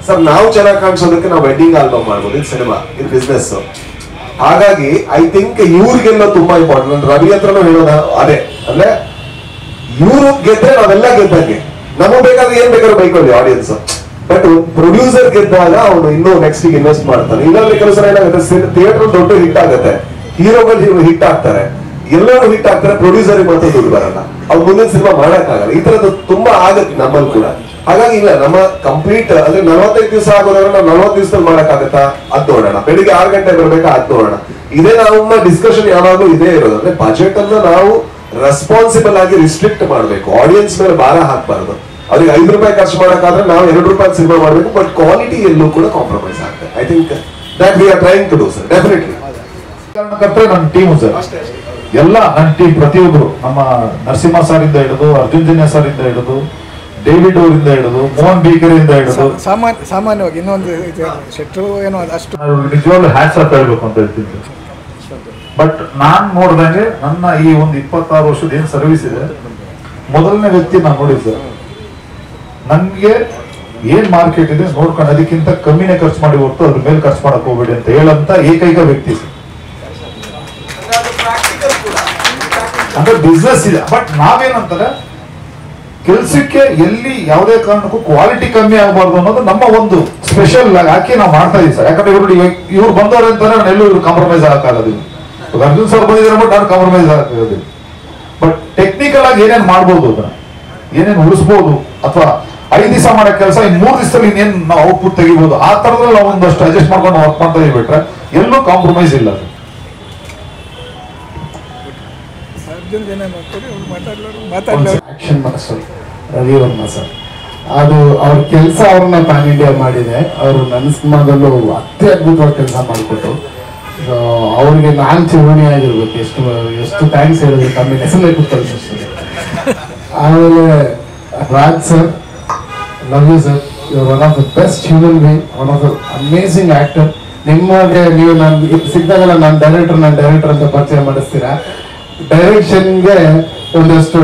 [SPEAKER 4] ಸರ್ ನಾವು ಚೆನ್ನಾಗಿ ಕಾಣಿಸೋದಕ್ಕೆ ನಾವು ವೆಡ್ಡಿಂಗ್ ಆಲ್ಬಮ್ ಮಾಡ್ಬೋದು, ಇದು ಸಿನಿಮಾ, ಇದು ಬಿಸ್ನೆಸ್. ಹಾಗಾಗಿ ಐ ಥಿಂಕ್ ಇವ್ರಿಗೆಲ್ಲ ತುಂಬಾ ಇಂಪಾರ್ಟೆಂಟ್. ರವಿ ಹತ್ರನೂ ಹೇಳೋದ ಅದೇ, ಅಂದ್ರೆ ಇವ್ರು ಗೆದ್ರೆ ನಾವೆಲ್ಲ ಗೆದ್ದಂಗೆ. ನಮಗ್ ಬೇಕಾದ್ರೆ ಏನ್ ಬೇಕಾದ್ರೂ ಬೈಕೊಳ್ಳಿ ಆಡಿಯನ್ಸ್, ಬಟ್ ಪ್ರೊಡ್ಯೂಸರ್ ಗೆದ್ದಾಗ ಅವನು ಇನ್ನೂ ನೆಕ್ಸ್ಟ್ ಇನ್ವೆಸ್ಟ್ ಮಾಡ್ತಾನೆ. ಇಲ್ಲಾಂದ್ರೆ ಕೆಲವು ಸಲ ಏನಾಗುತ್ತೆ, ಥಿಯೇಟರ್ ದೊಡ್ಡ ಹಿಟ್ ಆಗುತ್ತೆ, ಹೀರೋಗಳು ಹಿಟ್ ಆಗ್ತಾರೆ, ಎಲ್ಲರೂ ಹಿಟ್ ಆಗ್ತಾರೆ, ಪ್ರೊಡ್ಯೂಸರ್ ಮತ್ತೆ ದುಡ್ಡು ಬರಲ್ಲ, ಅವ್ರು ಮುಂದಿನ ಸಿನಿಮಾ ಮಾಡಕ್ಕಾಗಲ್ಲ. ಈ ತರದ್ದು ತುಂಬಾ ಆಗತ್ತೆ ನಮ್ಮಲ್ಲಿ ಕೂಡ. ಹಾಗಾಗಿ ಇಲ್ಲ, ನಮ್ಮ ಕಂಪ್ಲೀಟ್ ಅಂದ್ರೆ 45 ದಿವಸ ಆಗೋದ್ರೆ ನಾವು 40 ದಿವಸದಲ್ಲಿ ಮಾಡಕ್ಕಾಗತ್ತಾ ಅದ್ ನೋಡೋಣ, ಬೆಳಿಗ್ಗೆ 6 ಗಂಟೆ ಬರ್ಬೇಕಾ ಅದ್ ನೋಡೋಣ. ಇದೇ ನಮ್ಮ ಡಿಸ್ಕಷನ್ ಯಾವಾಗ್ಲೂ ಇದೇ ಇರೋದು. ಅಂದ್ರೆ ಬಜೆಟ್ ಅನ್ನ ನಾವು ರೆಸ್ಪಾನ್ಸಿಬಲ್ ಆಗಿ ರಿಸ್ಟ್ರಿಕ್ಟ್ ಮಾಡ್ಬೇಕು, ಆಡಿಯನ್ಸ್ ಮೇಲೆ ಭಾರ ಹಾಕ್ಬಾರ್ದು. ಅವ್ರಿಗೆ 5 ರೂಪಾಯಿ ಖರ್ಚು ಮಾಡಕ್ಕಾದ್ರೆ ನಾವು 2 ರೂಪಾಯಿ ಸಿನಿಮಾ ಮಾಡ್ಬೇಕು, ಬಟ್ ಕ್ವಾಲಿಟಿ ಎಲ್ಲೂ ಕೂಡ ಕಾಂಪ್ರಮೈಸ್ ಆಗ್ತದೆ. I think that we are trying to do sir, definitely.
[SPEAKER 9] ನನ್ನ ಟೀಮು ಸರ್ ಎಲ್ಲ, ನನ್ನ ಟೀಮ್ ಪ್ರತಿಯೊಬ್ಬರು, ನಮ್ಮ ನರಸಿಂಹ ಸರ್ ಇಂದ ಹಿಡಿದು, ಅರ್ಜುನ್ ಜನ್ಯ ಸರ್ ಇಂದ ಹಿಡಿದು, ಡೇವಿಡ್ ಅವರಿಂದ ಹಿಡಿದು, ಮೋಹನ್ ಬೀಕರಿಂದ ಹಿಡಿದು,
[SPEAKER 5] ಸಾಮಾನ್ಯವಾಗಿ ಇನ್ನೊಂದು ಶೆಟ್ರು ಏನೋ ಅಷ್ಟು
[SPEAKER 9] ನಿಜವಾಗ್ಲೂ ಹ್ಯಾಟ್ಸ್ ಆಫ್ ಹೇಳ್ಬೇಕು ಅಂತ ಹೇಳ್ತೀನಿ. ಬಟ್ ನಾನ್ ನೋಡ್ದಂಗೆ ನನ್ನ ಈ ಒಂದು 26 ವರ್ಷದ ಏನ್ ಸರ್ವಿಸ್ ಇದೆ, ಮೊದಲನೇ ವ್ಯಕ್ತಿ ನಾನು ನೋಡಿದ್ದೆ ಸರ್. ನನ್ಗೆ ಏನ್ ಮಾರ್ಕೆಟ್ ಇದೆ ನೋಡ್ಕೊಂಡು ಅದಕ್ಕಿಂತ ಕಮ್ಮಿನೇ ಖರ್ಚು ಮಾಡಿ ಹೊರತು ಅದ್ರ ಮೇಲೆ ಖರ್ಚು ಮಾಡಕ್ ಹೋಗ್ಬೇಡಿ ಅಂತ ಹೇಳಂತ ಏಕೈಕ ವ್ಯಕ್ತಿ ಸರ್. ಅಂದ್ರೆ ಬಿಸ್ನೆಸ್ ಇದೆ, ಬಟ್ ನಾವೇನಂತಾರೆ ಕೆಲ್ಸಕ್ಕೆ ಎಲ್ಲಿ ಯಾವುದೇ ಕಾರಣಕ್ಕೂ ಕ್ವಾಲಿಟಿ ಕಮ್ಮಿ ಆಗಬಾರ್ದು ಅನ್ನೋದು ನಮ್ಮ ಒಂದು ಸ್ಪೆಷಲ್ ಹಾಕಿ ನಾವು ಮಾಡ್ತಾ ಇದೀವಿ ಸರ್. ಯಾಕಂದ್ರೆ ಇವ್ರು ಬಂದವ್ರೆ ಅಂತಾರೆ, ನಾನು ಎಲ್ಲೂ ಇವ್ರು ಕಾಂಪ್ರಮೈಸ್ ಆಗಕ್ಕಾಗೋದಿಲ್ಲ. ಅರ್ಜುನ್ ಸರ್ ಬಂದಿದ್ದಾರೆ ಬಟ್ ನಾನು ಕಾಂಪ್ರಮೈಸ್ ಆಗಕ್ಕಾಗೋದಿಲ್ಲ. ಬಟ್ ಟೆಕ್ನಿಕಲ್ ಆಗಿ ಏನೇನು ಮಾಡ್ಬೋದು, ಅದನ್ನ ಏನೇನು ಉಳಿಸ್ಬೋದು, ಅಥವಾ 5 ದಿವಸ ಮಾಡೋ ಕೆಲಸ ಇನ್ 3 ದಿವಸದಲ್ಲಿ ಇನ್ನೇನು ನಾವು ಔಟ್ಪುಟ್ ತೆಗಿಬಹುದು, ಆ ತರದಲ್ಲಿ ನಾವು ಒಂದಷ್ಟು ಅಡ್ಜಸ್ಟ್ ಮಾಡ್ಕೊಂಡು ವರ್ಕ್ ಮಾಡ್ತಾ ಇದೀವಿ. ಬಿಟ್ರೆ ಎಲ್ಲೂ ಕಾಂಪ್ರಮೈಸ್ ಇಲ್ಲ.
[SPEAKER 10] Action master Ravi Varma sir, ಅದು ಅವ್ರ ಕೆಲಸ ಅವ್ರನ್ನ ಪ್ಯಾನ್ ಇಂಡಿಯಾ ಮಾಡಿದೆ. ಅವರು ನನ್ನ ಸಿನಿಮಾದಲ್ಲೂ ಅತ್ಯದ್ಭುತವಾಗಿ ಕೆಲಸ ಮಾಡಿಕೊಟ್ರು. ಅವ್ರಿಗೆ ನಾನು ಚಿರುಣಿ ಆಗಿರ್ಬೇಕು, ಎಷ್ಟು ಥ್ಯಾಂಕ್ಸ್ ಹೇಳಿದ್ರೆ ಕಮ್ಮಿ ಹೆಸರೇ ಕೂತ್ಕೊಳ್ತದೆ. ಆಮೇಲೆ Raj sir, love you sir, your one of the best human being, one of the amazing actor. ನಿಮಗೆ ನೀವು ನಾನು ಸಿಕ್ಕಾಗಲ್ಲ ನಾನು ಡೈರೆಕ್ಟರ್ ಅಂತ ಪರಿಚಯ ಮಾಡಿಸ್ತೀರಾ. ಡೈರೆಕ್ಷನ್ಗೆ ಒಂದಷ್ಟು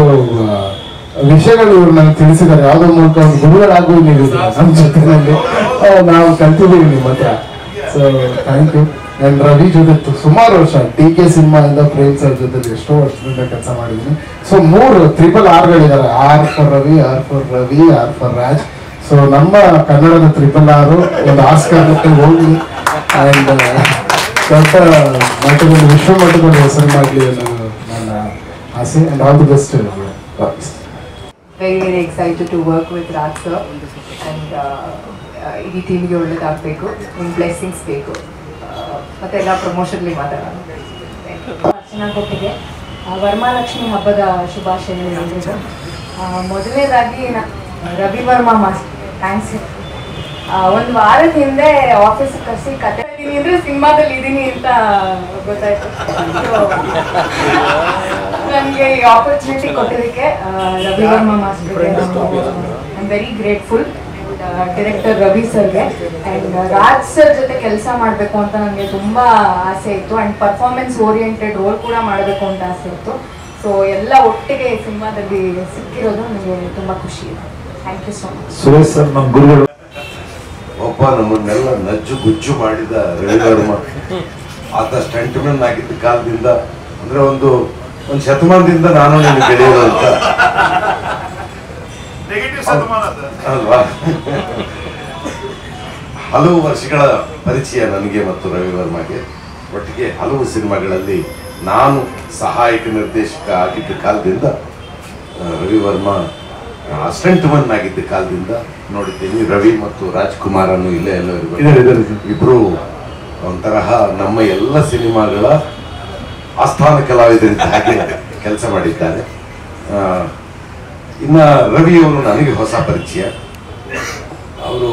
[SPEAKER 10] ವಿಷಯಗಳು ಇವ್ರು ನನಗೆ ತಿಳಿಸಿದ್ದಾರೆ. ಯಾವುದೋ ಮೂಲಕ ಒಂದು ಗುರುಗಳಾಗೂ ನೀವು ನಮ್ಮ ಜೊತೆಯಲ್ಲಿ ನಾವು ಕಲ್ತಿದ್ದೀವಿ ನಿಮ್ಮ ಹತ್ರ. So thank you. ನಾನು ರವಿ ಜೊತೆ ಸುಮಾರು ವರ್ಷ TK ಸಿನಿಮಾದಿಂದ ಪ್ರೇಮ್ ಸರ್ ಜೊತೆ ಎಷ್ಟೋ ವರ್ಷದಿಂದ ಕೆಲಸ ಮಾಡಿದ್ದೀನಿ. So 3 RRRಗಳಿದ್ದಾರೆ, R for Ravi, R for Ravi, R for Raj. So ನಮ್ಮ ಕನ್ನಡದ RRR ಒಂದು ಆಸ್ಕರ್ ಹೋಗಿ ಆ್ಯಂಡ್ ದೊಡ್ಡ ಮಟ್ಟದಲ್ಲಿ ವಿಶ್ವ ಮಟ್ಟದಲ್ಲಿ ಹೆಸರು ಮಾಡಲಿ ಅನ್ನೋ ನನ್ನ ಆಸೆ. And all the best.
[SPEAKER 11] Very excited to work with Raj sir and ಇಡೀ ಟೀಮ್ಗೆ ಒಳ್ಳೇದಾಗಬೇಕು, ನಿಮ್ಮ ಬ್ಲೆಸ್ಸಿಂಗ್ಸ್ ಬೇಕು. ಮತ್ತೆ ಎಲ್ಲ ಪ್ರಮೋಷನ್ಲಿ ಮಾತಾಡೋಣ.
[SPEAKER 12] ಚೆನ್ನಾಗಿ ಕೊಟ್ಟಿದೆ. ವರಮಹಾಲಕ್ಷ್ಮಿ ಹಬ್ಬದ ಶುಭಾಶಯಗಳು. ಮೊದಲನೇದಾಗಿ ರವಿ ವರ್ಮಾ ಮಾಸ್ಟರ್ ಥ್ಯಾಂಕ್ಸ್. ಒಂದು ವಾರದ ಹಿಂದೆ ಆಫೀಸಿಗೆ ಕರೆಸಿ ಕತೆ ಇದ್ದೀನಿ ಅಂದರೆ ಸಿನಿಮಾದಲ್ಲಿ ಇದ್ದೀನಿ ಅಂತ ಗೊತ್ತಾಯ್ತು. ನನಗೆ ಈ ಆಪರ್ಚುನಿಟಿ ಕೊಟ್ಟಿದ್ದಕ್ಕೆ ರವಿ ವರ್ಮಾ ಮಾಸ್ಟರ್ಗೆ I am very grateful. Director Ravi ಸರ್ಗೆ ಆ್ಯಂಡ್ ರಾಜ್ ಸರ್ ಜೊತೆ ಕೆಲಸ ಮಾಡಬೇಕು ಅಂತ ನನಗೆ ತುಂಬ ಆಸೆ ಇತ್ತು. ಆ್ಯಂಡ್ ಪರ್ಫಾರ್ಮೆನ್ಸ್ ಓರಿಯೆಂಟೆಡ್ ರೋಲ್ ಕೂಡ ಮಾಡಬೇಕು ಅಂತ ಆಸೆ ಇತ್ತು. ಸೊ ಎಲ್ಲ ಒಟ್ಟಿಗೆ ಸಿನಿಮಾದಲ್ಲಿ ಸಿಕ್ಕಿರೋದು ನನಗೆ ತುಂಬ ಖುಷಿ ಇದೆ. Thank you so much.
[SPEAKER 9] Suresh sir ನಮ್ಮ ಗುರುಗಳು.
[SPEAKER 13] ಒಬ್ಬ ನಮ್ಮನ್ನೆಲ್ಲ ನಜ್ಜು ಗುಜ್ಜು ಮಾಡಿದ ರವಿ ವರ್ಮಾ, ಆತ ಸ್ಟಂಟ್ಮನ್ ಆಗಿದ್ದ ಕಾಲದಿಂದ, ಅಂದ್ರೆ ಒಂದು ಶತಮಾನದಿಂದ ನಾನು ನಿಮಗೆ ಗೆಳೆಯರು ಅಂತ ಅಲ್ವಾ. ಹಲವು ವರ್ಷಗಳ ಪರಿಚಯ ನನಗೆ ಮತ್ತು ರವಿ ವರ್ಮಾಗೆ. ಒಟ್ಟಿಗೆ ಹಲವು ಸಿನಿಮಾಗಳಲ್ಲಿ ನಾನು ಸಹಾಯಕ ನಿರ್ದೇಶಕ ಆಗಿದ್ದ ಕಾಲದಿಂದ, ರವಿ ವರ್ಮಾ ಅಸ್ಟೆಂಟ್ಮನ್ ಆಗಿದ್ದ ಕಾಲದಿಂದ ನೋಡಿದ್ದೀನಿ. ರವಿ ಮತ್ತು ರಾಜ್ಕುಮಾರನ್ನು ಇಲ್ಲೇ ಎಲ್ಲ ಇಬ್ರು ಒಂತರಹ ನಮ್ಮ ಎಲ್ಲ ಸಿನಿಮಾಗಳ ಆಸ್ಥಾನ ಕಲಾವಿದರಿಂದ ಹಾಗೆ ಕೆಲಸ ಮಾಡಿದ್ದಾರೆ. ಇನ್ನು ರವಿಯವರು ನನಗೆ ಹೊಸ ಪರಿಚಯ. ಅವರು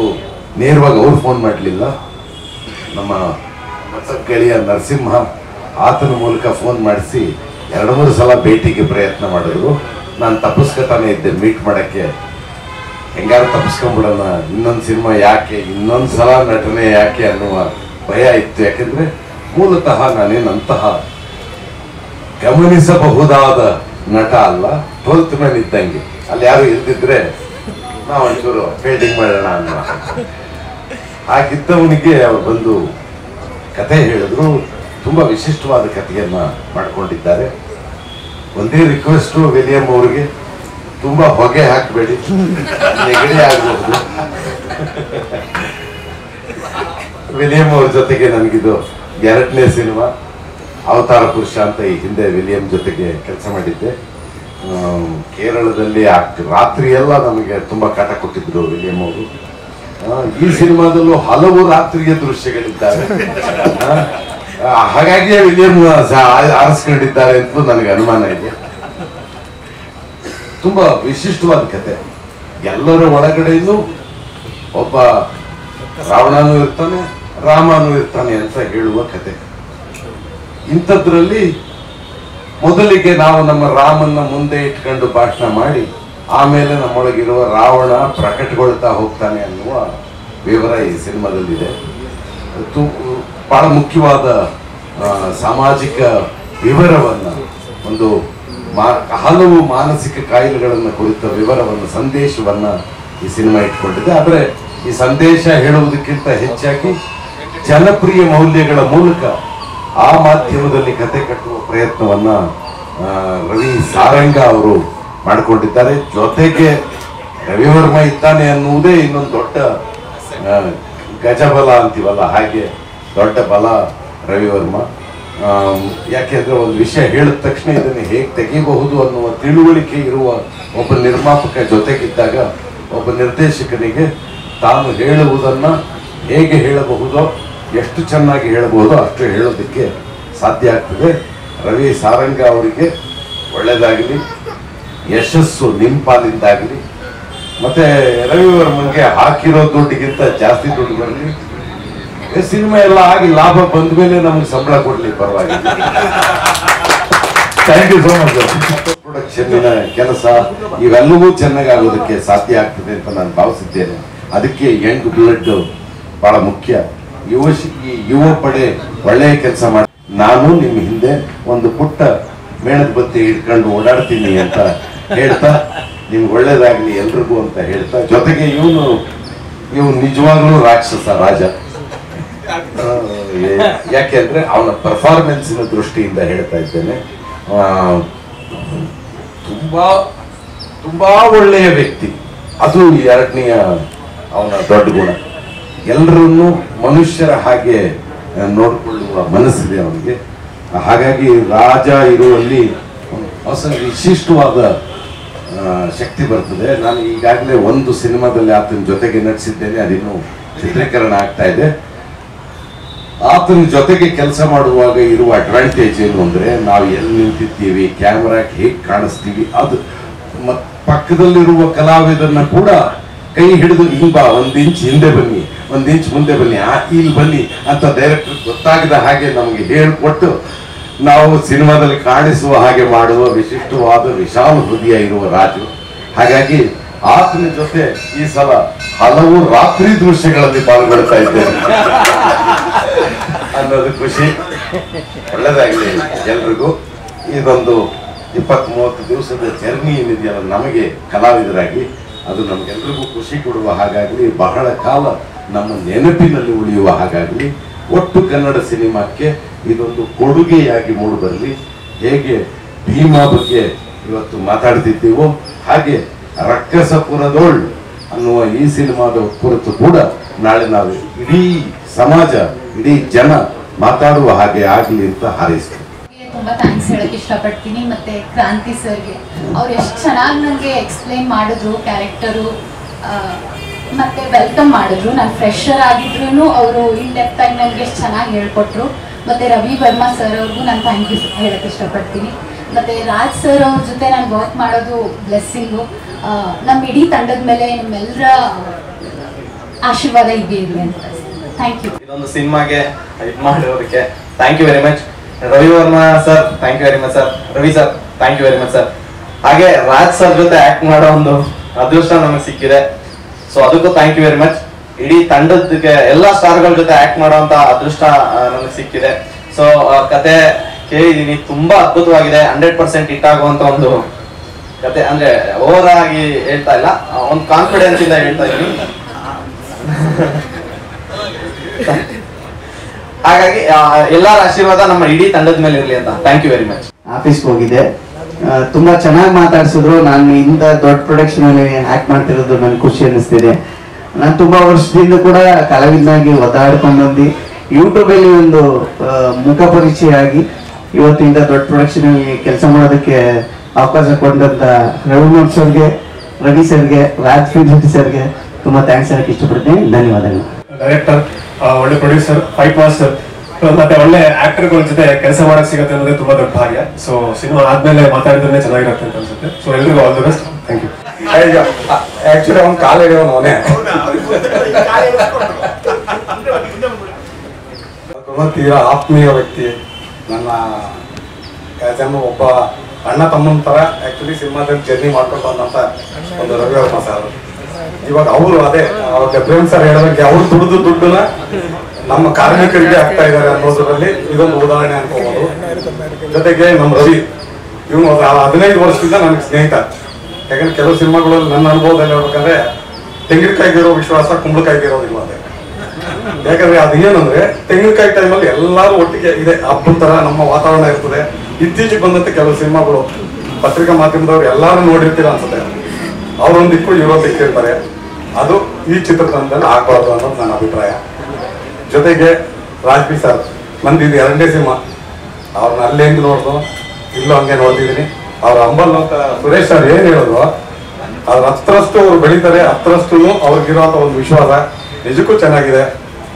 [SPEAKER 13] ನೇರವಾಗಿ ಅವ್ರು ಫೋನ್ ಮಾಡಲಿಲ್ಲ, ನಮ್ಮ ಮತ್ತೊಬ್ಬ ಗೆಳೆಯ ನರಸಿಂಹ ಆತನ ಮೂಲಕ ಫೋನ್ ಮಾಡಿಸಿ 2-3 ಸಲ ಭೇಟಿಗೆ ಪ್ರಯತ್ನ ಮಾಡಿದ್ರು. ನಾನು ತಪ್ಪಿಸ್ಕೊತಾನೆ ಇದ್ದೆ ಮೀಟ್ ಮಾಡೋಕ್ಕೆ, ಹೆಂಗಾರು ತಪ್ಪಿಸ್ಕೊಂಡ್ಬಿಡೋಣ, ಇನ್ನೊಂದು ಸಿನಿಮಾ ಯಾಕೆ, ಇನ್ನೊಂದು ಸಲ ನಟನೆ ಯಾಕೆ ಅನ್ನುವ ಭಯ ಇತ್ತು. ಯಾಕೆಂದರೆ ಮೂಲತಃ ನಾನೇನಂತಹ ಗಮನಿಸಬಹುದಾದ ನಟ ಅಲ್ಲ, 12th ಮ್ಯಾನ್ ಇದ್ದಂಗೆ. ಅಲ್ಲಿ ಯಾರು ಇಲ್ದಿದ್ರೆ ನಾವು ಒಂಚೂರು ಫೇಲ್ಡಿಂಗ್ ಮಾಡೋಣ ಅನ್ನೋ ಹಾಗಿದ್ದವನಿಗೆ ಅವ್ರು ಬಂದು ಕತೆ ಹೇಳಿದ್ರು. ತುಂಬ ವಿಶಿಷ್ಟವಾದ ಕಥೆಯನ್ನು ಮಾಡಿಕೊಂಡಿದ್ದಾರೆ. ಒಂದೇ ರಿಕ್ವೆಸ್ಟು ವಿಲಿಯಂ ಅವ್ರಿಗೆ, ತುಂಬ ಹೊಗೆ ಹಾಕಬೇಡಿ, ನೆಗಡಿ ಆಗಬಹುದು. ವಿಲಿಯಂ ಅವ್ರ ಜೊತೆಗೆ ನನಗಿದು 2ನೇ ಸಿನಿಮಾ. ಅವತಾರ ಪುರುಷ ಅಂತ ಈ ಹಿಂದೆ ವಿಲಿಯಂ ಜೊತೆಗೆ ಕೆಲಸ ಮಾಡಿದ್ದೆ. ಕೇರಳದಲ್ಲಿ ರಾತ್ರಿ ಎಲ್ಲ ನಮಗೆ ತುಂಬ ಕಾಟ ಕೊಟ್ಟಿದ್ರು ವಿಲಿಯಂ ಅವರು. ಈ ಸಿನಿಮಾದಲ್ಲೂ ಹಲವು ರಾತ್ರಿಯ ದೃಶ್ಯಗಳಿದ್ದಾವೆ. ಹಾಗಾಗಿಯೇ ವಿಲಿಯಂ ಆರಿಸ್ಕೊಂಡಿದ್ದಾರೆ ಅಂತ ನನಗೆ ಅನುಮಾನ ಇದೆ. ತುಂಬಾ ವಿಶಿಷ್ಟವಾದ ಕತೆ. ಎಲ್ಲರ ಒಳಗಡೆಯೂ ಒಬ್ಬ ರಾವಣನೂ ಇರ್ತಾನೆ, ರಾಮನೂ ಇರ್ತಾನೆ ಅಂತ ಹೇಳುವ ಕತೆ. ಇಂಥದ್ರಲ್ಲಿ ಮೊದಲಿಗೆ ನಾವು ನಮ್ಮ ರಾಮನ್ನ ಮುಂದೆ ಇಟ್ಕೊಂಡು ಭಾಷಣ ಮಾಡಿ ಆಮೇಲೆ ನಮ್ಮೊಳಗಿರುವ ರಾವಣ ಪ್ರಕಟಗೊಳ್ತಾ ಹೋಗ್ತಾನೆ ಅನ್ನುವ ವಿವರ ಈ ಸಿನಿಮಾದಲ್ಲಿದೆ. ಬಹಳ ಮುಖ್ಯವಾದ ಸಾಮಾಜಿಕ ವಿವರವನ್ನು, ಒಂದು ಹಲವು ಮಾನಸಿಕ ಕಾಯಿಲೆಗಳನ್ನು ಕುರಿತ ವಿವರವನ್ನು, ಸಂದೇಶವನ್ನು ಈ ಸಿನಿಮಾ ಇಟ್ಕೊಂಡಿದೆ. ಆದರೆ ಈ ಸಂದೇಶ ಹೇಳುವುದಕ್ಕಿಂತ ಹೆಚ್ಚಾಗಿ ಜನಪ್ರಿಯ ಮೌಲ್ಯಗಳ ಮೂಲಕ ಆ ಮಾಧ್ಯಮದಲ್ಲಿ ಕತೆ ಕಟ್ಟುವ ಪ್ರಯತ್ನವನ್ನ ರವಿ ಸಾರಂಗ ಅವರು ಮಾಡಿಕೊಂಡಿದ್ದಾರೆ. ಜೊತೆಗೆ ರವಿವರ್ಮ ಇದ್ದಾನೆ ಅನ್ನುವುದೇ ಇನ್ನೊಂದು ದೊಡ್ಡ ಗಜಬಲ ಅಂತೀವಲ್ಲ, ಹಾಗೆ ದೊಡ್ಡ ಬಲ ರವಿವರ್ಮ. ಯಾಕೆಂದ್ರೆ ಒಂದು ವಿಷಯ ಹೇಳಿದ ತಕ್ಷಣ ಇದನ್ನು ಹೇಗೆ ತೆಗೆಯಬಹುದು ಅನ್ನುವ ತಿಳುವಳಿಕೆ ಇರುವ ಒಬ್ಬ ನಿರ್ಮಾಪಕ ಜೊತೆಗಿದ್ದಾಗ ಒಬ್ಬ ನಿರ್ದೇಶಕನಿಗೆ ತಾನು ಹೇಳುವುದನ್ನು ಹೇಗೆ ಹೇಳಬಹುದೋ, ಎಷ್ಟು ಚೆನ್ನಾಗಿ ಹೇಳಬಹುದೋ ಅಷ್ಟು ಹೇಳೋದಕ್ಕೆ ಸಾಧ್ಯ ಆಗ್ತದೆ. ರವಿ ಸಾರಂಗ ಅವರಿಗೆ ಒಳ್ಳೆಯದಾಗಲಿ, ಯಶಸ್ಸು ನಿಮ್ಮ ಪಾಲಿಂದಾಗಲಿ. ಮತ್ತೆ ರವಿವರ್ಮನ್ಗೆ ಹಾಕಿರೋ ದುಡ್ಡಿಗಿಂತ ಜಾಸ್ತಿ ದುಡ್ಡು ಬರಲಿ. ಸಿನಿಮಾ ಎಲ್ಲ ಆಗಿ ಲಾಭ ಬಂದ ಮೇಲೆ ನಮ್ಗೆ ಸಂಬಳ ಕೊಡ್ಲಿ, ಪರವಾಗಿಲ್ಲ. Thank you so much. ಪ್ರೊಡಕ್ಷನ್ನಿನ ಕೆಲಸ ಇವೆಲ್ಲವೂ ಚೆನ್ನಾಗಿ ಆಗೋದಕ್ಕೆ ಸಾಧ್ಯ ಆಗ್ತದೆ ಅಂತ ನಾನು ಭಾವಿಸಿದ್ದೇನೆ. ಅದಕ್ಕೆ ಯಂಗ್ ಬ್ಲಡ್ ಬಹಳ ಮುಖ್ಯ. ಯುವ ಪಡೆ ಒಳ್ಳೆಯ ಕೆಲಸ ಮಾಡಿ, ನಾನು ನಿಮ್ಮ ಹಿಂದೆ ಒಂದು ಪುಟ್ಟ ಮೇಣದ ಬತ್ತಿ ಇಟ್ಕೊಂಡು ಓಡಾಡ್ತೀನಿ ಅಂತ ಹೇಳ್ತಾ, ನಿಮ್ಗೆ ಒಳ್ಳೇದಾಗ್ಲಿ ಎಲ್ರಿಗೂ ಅಂತ ಹೇಳ್ತಾ, ಜೊತೆಗೆ ಇವನು ನಿಜವಾಗ್ಲೂ ರಾಕ್ಷಸ ರಾಜ. ಯಾಕೆಂದ್ರೆ ಅವನ ಪರ್ಫಾರ್ಮೆನ್ಸಿನ ದೃಷ್ಟಿಯಿಂದ ಹೇಳ್ತಾ ಇದ್ದೇನೆ. ತುಂಬಾ ತುಂಬಾ ಒಳ್ಳೆಯ ವ್ಯಕ್ತಿ. ಅದು 2ನೆಯ ಅವನ ದೊಡ್ಡ ಗುಣ. ಎಲ್ಲರನ್ನು ಮನುಷ್ಯರ ಹಾಗೆ ನೋಡಿಕೊಳ್ಳುವ ಮನಸ್ಸಿದೆ ಅವನಿಗೆ. ಹಾಗಾಗಿ ರಾಜ ಇರುವಲ್ಲಿ ಹೊಸ ವಿಶಿಷ್ಟವಾದ ಶಕ್ತಿ ಬರ್ತದೆ. ನಾನು ಈಗಾಗಲೇ ಒಂದು ಸಿನಿಮಾದಲ್ಲಿ ಆತನ ಜೊತೆಗೆ ನಟಿಸಿದ್ದೇನೆ, ಅದಿನ್ನೂ ಚಿತ್ರೀಕರಣ ಆಗ್ತಾ ಇದೆ. ಆತನ ಜೊತೆಗೆ ಕೆಲಸ ಮಾಡುವಾಗ ಇರುವ ಅಡ್ವಾಂಟೇಜ್ ಏನು ಅಂದ್ರೆ, ನಾವು ಎಲ್ಲಿ ನಿಂತಿರ್ತೀವಿ, ಕ್ಯಾಮರಾಕ್ಕೆ ಹೇಗೆ ಕಾಣಿಸ್ತೀವಿ, ಅದು ಪಕ್ಕದಲ್ಲಿರುವ ಕಲಾವಿದನ್ನ ಕೂಡ ಕೈ ಹಿಡಿದು ಹಿಂಬ, 1 ಇಂಚ್ ಹಿಂದೆ ಬನ್ನಿ, 1 ಇಂಚ್ ಮುಂದೆ ಬನ್ನಿ, ಇಲ್ಲಿ ಬನ್ನಿ ಅಂತ ಡೈರೆಕ್ಟರ್ ಗೊತ್ತಾಗದ ಹಾಗೆ ನಮಗೆ ಹೇಳಿಕೊಟ್ಟು ನಾವು ಸಿನಿಮಾದಲ್ಲಿ ಕಾಣಿಸುವ ಹಾಗೆ ಮಾಡುವ ವಿಶಿಷ್ಟವಾದ ವಿಶಾಲ ಹೃದಯ ಇರುವ ರಾಜು. ಹಾಗಾಗಿ ಆತನ ಜೊತೆ ಈ ಸಲ ಹಲವು ರಾತ್ರಿ ದೃಶ್ಯಗಳಲ್ಲಿ ಪಾಲ್ಗೊಳ್ತಾ ಇದ್ದೇನೆ ಅನ್ನೋದು ಖುಷಿ. ಒಳ್ಳೆದಾಗಲಿ ಎಲ್ರಿಗೂ. ಇದೊಂದು 20-30 ದಿವಸದ ಜರ್ನಿ ಏನಿದೆಯಲ್ಲ ನಮಗೆ ಕಲಾವಿದರಾಗಿ, ಅದು ನಮಗೆಲ್ರಿಗೂ ಖುಷಿ ಕೊಡುವ ಹಾಗಾಗಲಿ, ಬಹಳ ಕಾಲ ನಮ್ಮ ನೆನಪಿನಲ್ಲಿ ಉಳಿಯುವ ಹಾಗಾಗಲಿ, ಒಟ್ಟು ಕನ್ನಡ ಸಿನಿಮಾಕ್ಕೆ ಇದೊಂದು ಕೊಡುಗೆಯಾಗಿ ಮೂಡಿಬರಲಿ. ಹೇಗೆ ಭೀಮಾ ಬಗ್ಗೆ ಇವತ್ತು ಮಾತಾಡ್ತಿದ್ದೀವೋ ಹಾಗೆ ರಕ್ಕಸಪುರದೋಳ್ ಅನ್ನುವ ಈ ಸಿನಿಮಾದ ಕುರಿತು ಕೂಡ ನಾಳೆ ನಾವು ಇಡೀ ಸಮಾಜ, ಇಡೀ ಜನ ಮಾತಾಡುವ ಹಾಗೆ ಆಗಲಿ ಅಂತ ಹಾರೈಸ್ತೀವಿ.
[SPEAKER 14] ತುಂಬ ಥ್ಯಾಂಕ್ಸ್ ಹೇಳಕ್ಕೆ ಇಷ್ಟಪಡ್ತೀನಿ. ಮತ್ತು ಕ್ರಾಂತಿ ಸರ್ಗೆ ಅವ್ರು ಎಷ್ಟು ಚೆನ್ನಾಗಿ ನನಗೆ ಎಕ್ಸ್ಪ್ಲೈನ್ ಮಾಡಿದ್ರು ಕ್ಯಾರೆಕ್ಟರು, ಮತ್ತು ವೆಲ್ಕಮ್ ಮಾಡಿದ್ರು. ನಾನು ಫ್ರೆಶರ್ ಆಗಿದ್ರು ಅವರು ಇನ್ ಡೆಪ್ತ್ ಆಗಿ ನನಗೆ ಎಷ್ಟು ಚೆನ್ನಾಗಿ ಹೇಳ್ಕೊಟ್ರು. ಮತ್ತು ರವಿ ವರ್ಮಾ ಸರ್ ಅವ್ರಿಗೂ ನಾನು ಥ್ಯಾಂಕ್ ಯು ಹೇಳಕ್ಕೆ ಇಷ್ಟಪಡ್ತೀನಿ. ಮತ್ತು ರಾಜ್ ಸರ್ ಅವ್ರ ಜೊತೆ ನಾನು ವರ್ಕ್ ಮಾಡೋದು ಬ್ಲೆಸ್ಸಿಂಗು. ನಮ್ಮ ಇಡೀ ತಂಡದ ಮೇಲೆ ನಿಮ್ಮೆಲ್ಲರ ಆಶೀರ್ವಾದ ಹೀಗೆ ಇರಲಿ ಅಂತ. Thank you.
[SPEAKER 15] ಇದೊಂದು ಸಿನಿಮಾಗೆ ಇದು ಮಾಡಿರೋದಕ್ಕೆ thank you very much. Ravi Varma sir thank you very much sir. Ravi sir thank you very much sir. ಹಾಗೆ ರಾಜ್ ಸರ್ ಜೊತೆ ಆಕ್ಟ್ ಮಾಡೋ ಒಂದು ಅದೃಷ್ಟ ನಮಗೆ ಸಿಕ್ಕಿದೆ. ಸೊ ಅದಕ್ಕೂ ಥ್ಯಾಂಕ್ ಯು ವೆರಿ ಮಚ್. ಇಡೀ ತಂಡದಕ್ಕೆ ಎಲ್ಲಾ ಸ್ಟಾರ್ಗಳ ಜೊತೆ ಆಕ್ಟ್ ಮಾಡುವಂತ ಅದೃಷ್ಟ ನಮಗೆ ಸಿಕ್ಕಿದೆ. ಸೊ ಕತೆ ಕೇಳಿದೀನಿ, ತುಂಬಾ ಅದ್ಭುತವಾಗಿದೆ. 100% ಹಿಟ್ ಆಗುವಂತ ಒಂದು ಕತೆ. ಅಂದ್ರೆ ಓವರ್ ಆಗಿ ಹೇಳ್ತಾ ಇಲ್ಲ, ಒಂದು ಕಾನ್ಫಿಡೆನ್ಸ್ ಇಂದ ಹೇಳ್ತಾ ಇದೀನಿ. ಹಾಗಾಗಿ ಎಲ್ಲರ ಆಶೀರ್ವಾದ ನಮ್ಮ ಇಡೀ ತಂಡದ ಮೇಲೆ ಇರಲಿ ಅಂತ. Thank you very much.
[SPEAKER 16] ಆಫೀಸ್ಗೆ ಹೋಗಿದ್ದೆ, ತುಂಬಾ ಚೆನ್ನಾಗಿ ಮಾತಾಡ್ಸಿದ್ರು. ನಾನು ಇಂಥ ದೊಡ್ಡ ಪ್ರೊಡಕ್ಷನ್ ಅಲ್ಲಿ ಆಕ್ಟ್ ಮಾಡ್ತಿರೋದು ನನ್ಗೆ ಖುಷಿ ಅನ್ನಿಸ್ತಿದೆ. ನಾನು ತುಂಬಾ ವರ್ಷದಿಂದ ಕೂಡ ಕಲಾವಿದನಾಗಿ ಒದ್ದಾಡ್ಕೊಂಡು ಬಂದು ಯೂಟ್ಯೂಬಲ್ಲಿ ಒಂದು ಮುಖ ಪರಿಚಯ ಆಗಿ ಇವತ್ತಿಂದ ದೊಡ್ಡ ಪ್ರೊಡಕ್ಷನ್ ಅಲ್ಲಿ ಕೆಲಸ ಮಾಡೋದಕ್ಕೆ ಅವಕಾಶ ಕೊಟ್ಟಂತ ರವಿಮೋಹನ್ ಸರ್ಗೆ, ರವಿ ಸರ್ಗೆ, ರಾಜ್ ಫಿಲ್ಮ್ ಸರ್ಗೆ ತುಂಬಾ ಥ್ಯಾಂಕ್ಸ್ ಹೇಳಕ್ಕೆ ಇಷ್ಟಪಡ್ತೀನಿ. ಧನ್ಯವಾದಗಳು.
[SPEAKER 17] ಡೈರೆಕ್ಟರ್, ಒಳ್ಳೆ ಪ್ರೊಡ್ಯೂಸರ್, ಫೈಟ್ ಮಾಸ್ಟರ್, ಮತ್ತೆ ಒಳ್ಳೆ ಆಕ್ಟರ್ಗಳ ಜೊತೆ ಕೆಲಸ ಮಾಡಕ್ ಸಿಗುತ್ತೆ ಅನ್ನೋದೇ ತುಂಬಾ ದೊಡ್ಡ ಭಾಗ್ಯ. ಸೊ ಸಿನಿಮಾ ಆದ್ಮೇಲೆ ಮಾತಾಡಿದ್ರೆ ಚೆನ್ನಾಗಿರುತ್ತೆ ಅಂತ ಅನ್ಸುತ್ತೆ. ಸೊ ಎಲ್ರಿಗೂ all the best. Thank you.
[SPEAKER 8] Actually ಅವ್ನು ಕಾಲಿಡೋನು ಅವನೇ. ತೀರಾ ಆತ್ಮೀಯ ವ್ಯಕ್ತಿ, ನನ್ನ ಒಬ್ಬ ಅಣ್ಣ ತಮ್ಮನ ತರ ಆಕ್ಚುಲಿ ಸಿನಿಮಾದಲ್ಲಿ ಜರ್ನಿ ಮಾಡ್ಕೊಂಡು ಬಂದಂತ ಒಂದು ರವಿ ವರ್ಮಾ ಸರ್. ಇವಾಗ ಅವರು ಅದೇ ಅವ್ರ ಪ್ರೇಮ್ ಸರ್ ಹೇಳೋದಕ್ಕೆ ಅವ್ರು ದುಡ್ದು ದುಡ್ಡನ್ನ ನಮ್ಮ ಕಾರ್ಮಿಕರಿಗೆ ಆಗ್ತಾ ಇದ್ದಾರೆ ಅನ್ನೋದ್ರಲ್ಲಿ ಇದೊಂದು ಉದಾಹರಣೆ ಅನ್ಕೋಬಹುದು. ಜೊತೆಗೆ ನಮ್ಮ ರವಿ, ಇವನು 15 ವರ್ಷದಿಂದ ನನಗೆ ಸ್ನೇಹಿತ. ಯಾಕಂದ್ರೆ ಕೆಲವು ಸಿನಿಮಾಗಳಲ್ಲಿ ನನ್ನ ಅನುಭವದಲ್ಲಿ ಹೇಳ್ಬೇಕಂದ್ರೆ ತೆಂಗಿನಕಾಯಿಗಿರೋ ವಿಶ್ವಾಸ ಕುಂಬಳಕಾಯಿಗಿರೋದಿಲ್ಲ ಅದೇ. ಯಾಕಂದ್ರೆ ಅದೇನಂದ್ರೆ ತೆಂಗಿನಕಾಯಿ ಟೈಮಲ್ಲಿ ಎಲ್ಲರೂ ಒಟ್ಟಿಗೆ ಇದೆ, ಹಬ್ಬದ ತರ ನಮ್ಮ ವಾತಾವರಣ ಇರ್ತದೆ. ಇತ್ತೀಚೆಗೆ ಬಂದಂತೆ ಕೆಲವು ಸಿನಿಮಾಗಳು ಪತ್ರಿಕಾ ಮಾಧ್ಯಮದವ್ರು ಎಲ್ಲರೂ ನೋಡಿರ್ತೀರ ಅನ್ಸುತ್ತೆ, ಅವರೊಂದು ದಿಕ್ಕು ಇವರೊಂದು ದಿಕ್ಕಿರ್ತಾರೆ. ಅದು ಈ ಚಿತ್ರತಂಡದಲ್ಲಿ ಆಗ್ಬಾರ್ದು ಅನ್ನೋದು ನನ್ನ ಅಭಿಪ್ರಾಯ. ಜೊತೆಗೆ ರಾಜ್ಬಿ ಸರ್, ನಂದು ಇದು 2ನೇ ಸಿನಿಮಾ. ಅವ್ರನ್ನ ಅಲ್ಲೇ ಹೆಂಗ್ ನೋಡ್ದು ಇಲ್ಲೂ ಹಂಗೆ ನೋಡ್ತಿದ್ದೀನಿ. ಅವ್ರ ಅಂಬಲ್ ಅಂತ ಸುರೇಶ್ ಸರ್ ಏನ್ ಹೇಳಿದ್ರು, ಅದ್ರ ಹತ್ತರಷ್ಟು ಅವ್ರು ಬೆಳೀತಾರೆ, ಹತ್ತರಷ್ಟು ಅವ್ರಿಗಿರುವಂತ ಒಂದು ವಿಶ್ವಾಸ ನಿಜಕ್ಕೂ ಚೆನ್ನಾಗಿದೆ.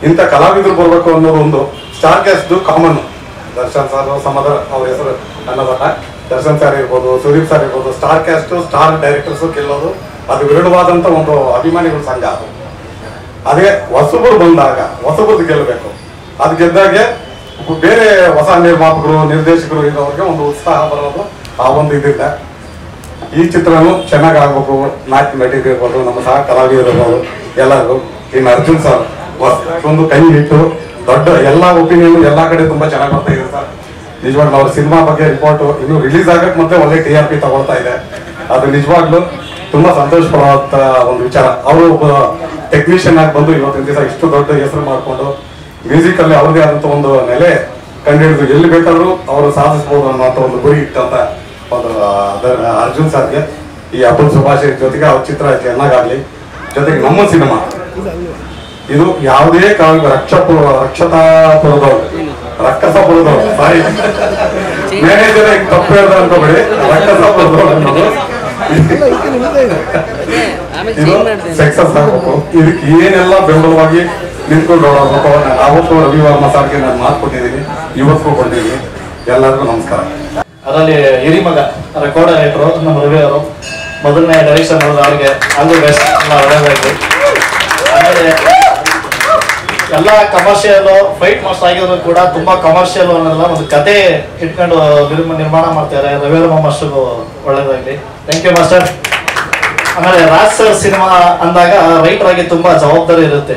[SPEAKER 8] ಇಂಥ ಕಲಾವಿದರು ಬರ್ಬೇಕು ಅನ್ನೋದು ಒಂದು star cast common. Darshan sir, ಸಮದ್ರ ಅವ್ರ ಹೆಸರು ಅನ್ನೋದಲ್ಲ, ದರ್ಶನ್ ಸರ್ ಇರ್ಬೋದು, ಸುದೀಪ್ ಸರ್ ಇರ್ಬೋದು, ಸ್ಟಾರ್ ಕ್ಯಾಸ್ಟ್, ಸ್ಟಾರ್ ಡೈರೆಕ್ಟರ್ಸ್ ಗೆಲ್ಲೋದು ಅದು ವಿರಳವಾದಂತ ಒಂದು ಅಭಿಮಾನಿಗಳ ಸಂಘ. ಅದು ಅದೇ ಹೊಸಬರು ಬಂದಾಗ ಹೊಸಬರದ್ದು ಗೆಲ್ಲಬೇಕು. ಅದು ಗೆದ್ದಾಗೆ ಬೇರೆ ಹೊಸ ನಿರ್ಮಾಪಕರು, ನಿರ್ದೇಶಕರು ಇರೋರಿಗೆ ಒಂದು ಉತ್ಸಾಹ ಬರೋದು ಆ ಒಂದು ಇದರಿಂದ. ಈ ಚಿತ್ರನೂ ಚೆನ್ನಾಗಿ ಆಗ್ಬೇಕು. ನಾಯಕ ನಟಿಗೆ ಇರ್ಬೋದು, ನಮ್ಮ ಸಹ ಕಲಾವಿದರು ಇರ್ಬೋದು, ಎಲ್ಲರಿಗೂ. ಇನ್ನು ಅರ್ಜುನ್ ಸರ್ ಒಂದು ಕೈ ಇಟ್ಟು ದೊಡ್ಡ ಎಲ್ಲ ಒಪಿನಿಯನ್ ಎಲ್ಲ ಕಡೆ ತುಂಬಾ ಚೆನ್ನಾಗಿ ಬರ್ತಾ ಇದೆ ಸರ್. ನಿಜವಾಗ್ಲೂ ಅವ್ರ ಸಿನಿಮಾ ಬಗ್ಗೆ ರಿಪೋರ್ಟ್ ಇನ್ನು ರಿಲೀಸ್ ಆಗಕ್ಕೆ ಮತ್ತೆ ಒಳ್ಳೆ TRP ತಗೊಳ್ತಾ ಇದೆ. ಅದು ನಿಜವಾಗ್ಲೂ ತುಂಬಾ ಸಂತೋಷ ಪಡುವಂತ ಒಂದು ವಿಚಾರ. ಅವರು ಒಬ್ಬ ಟೆಕ್ನಿಷಿಯನ್ ಆಗಿ ಬಂದು ಇವತ್ತಿನ ದಿವಸ ಇಷ್ಟು ದೊಡ್ಡ ಹೆಸರು ಮಾಡಿಕೊಂಡು ಮ್ಯೂಸಿಕ್ ಅಲ್ಲಿ ಅವ್ರದೇ ಆದಂತ ಒಂದು ನೆಲೆ ಕಂಡುಹಿಡಿದು ಎಲ್ಲಿ ಬೇಕಾದ್ರೂ ಅವರು ಸಾಧಿಸಬಹುದು ಅನ್ನೋಂಥ ಒಂದು ಗುರಿ ಇಟ್ಟಂತ ಒಂದು ಅರ್ಜುನ್ ಸರ್ಗೆ ಈ ಹಬ್ಬದ ಶುಭಾಶಯ. ಜೊತೆಗೆ ಅವ್ರ ಚಿತ್ರ ಚೆನ್ನಾಗಾಗ್ಲಿ. ಜೊತೆಗೆ ನಮ್ಮ ಸಿನಿಮಾ ಇದು ಯಾವುದೇ ಕಾಲ ರಕ್ಷಸಾಪುರದವ್ರು ಸಾರಿ ಮ್ಯಾನೇಜರ್ ತಪ್ಪು ಹೇಳ್ದ ಅನ್ಕೋಬೇಡಿ, ರಕ್ಷಸಾಪುರದವ್ರು ಅನ್ನೋದು ಇದು ಸಕ್ಸಸ್ ಆಗಬೇಕು. ಇದಕ್ಕೆ ಏನೆಲ್ಲ ಬೆಂಬಲವಾಗಿ ನಿಂತ್ಕೊಂಡು ಹೋಗ್ಬೇಕು. ಅವತ್ತು ರವಿ ವರ್ಮಾ ಸರ್ಗೆ ನಾನು ಮಾತು ಕೊಟ್ಟಿದ್ದೀನಿ, ಇವತ್ತು ಕೊಟ್ಟಿದ್ದೀನಿ. ಎಲ್ಲರಿಗೂ ನಮಸ್ಕಾರ.
[SPEAKER 18] ಅದರಲ್ಲಿ ಹಿರಿಮಗ ರೆಕಾರ್ಡ್ ಡೈರೆಕ್ಟರು ನಮ್ಮ ರವಿ ಅವರು ಮೊದಲನೇ ಡೈರೆಕ್ಷನ್ ಅವ್ರಿಗೆ ಅದು ಬೆಸ್ಟ್ ಒಳ್ಳೆಯದಾಗಿ. ಆಮೇಲೆ ಎಲ್ಲ ಕಮರ್ಷಿಯಲ್ ಫೈಟ್ ಮಾಸ್ಟರ್ ಆಗಿದ್ರು ಕೂಡ ತುಂಬಾ ಕಮರ್ಷಿಯಲ್ ಅನ್ನೋದಲ್ಲ, ಒಂದು ಕತೆ ಇಟ್ಕೊಂಡು ನಿರ್ಮಾಣ ಮಾಡ್ತಾರೆ. ರವಿ ವರ್ಮಾ ಮಾಸ್ಟರ್ಗೂ ಒಳ್ಳೇದಾಗ್ಲಿ. Thank you master. ಆಮೇಲೆ ರಾಜ್ ಸರ್ ಸಿನಿಮಾ ಅಂದಾಗ ರೈಟರ್ ಆಗಿ ತುಂಬಾ ಜವಾಬ್ದಾರಿ ಇರುತ್ತೆ.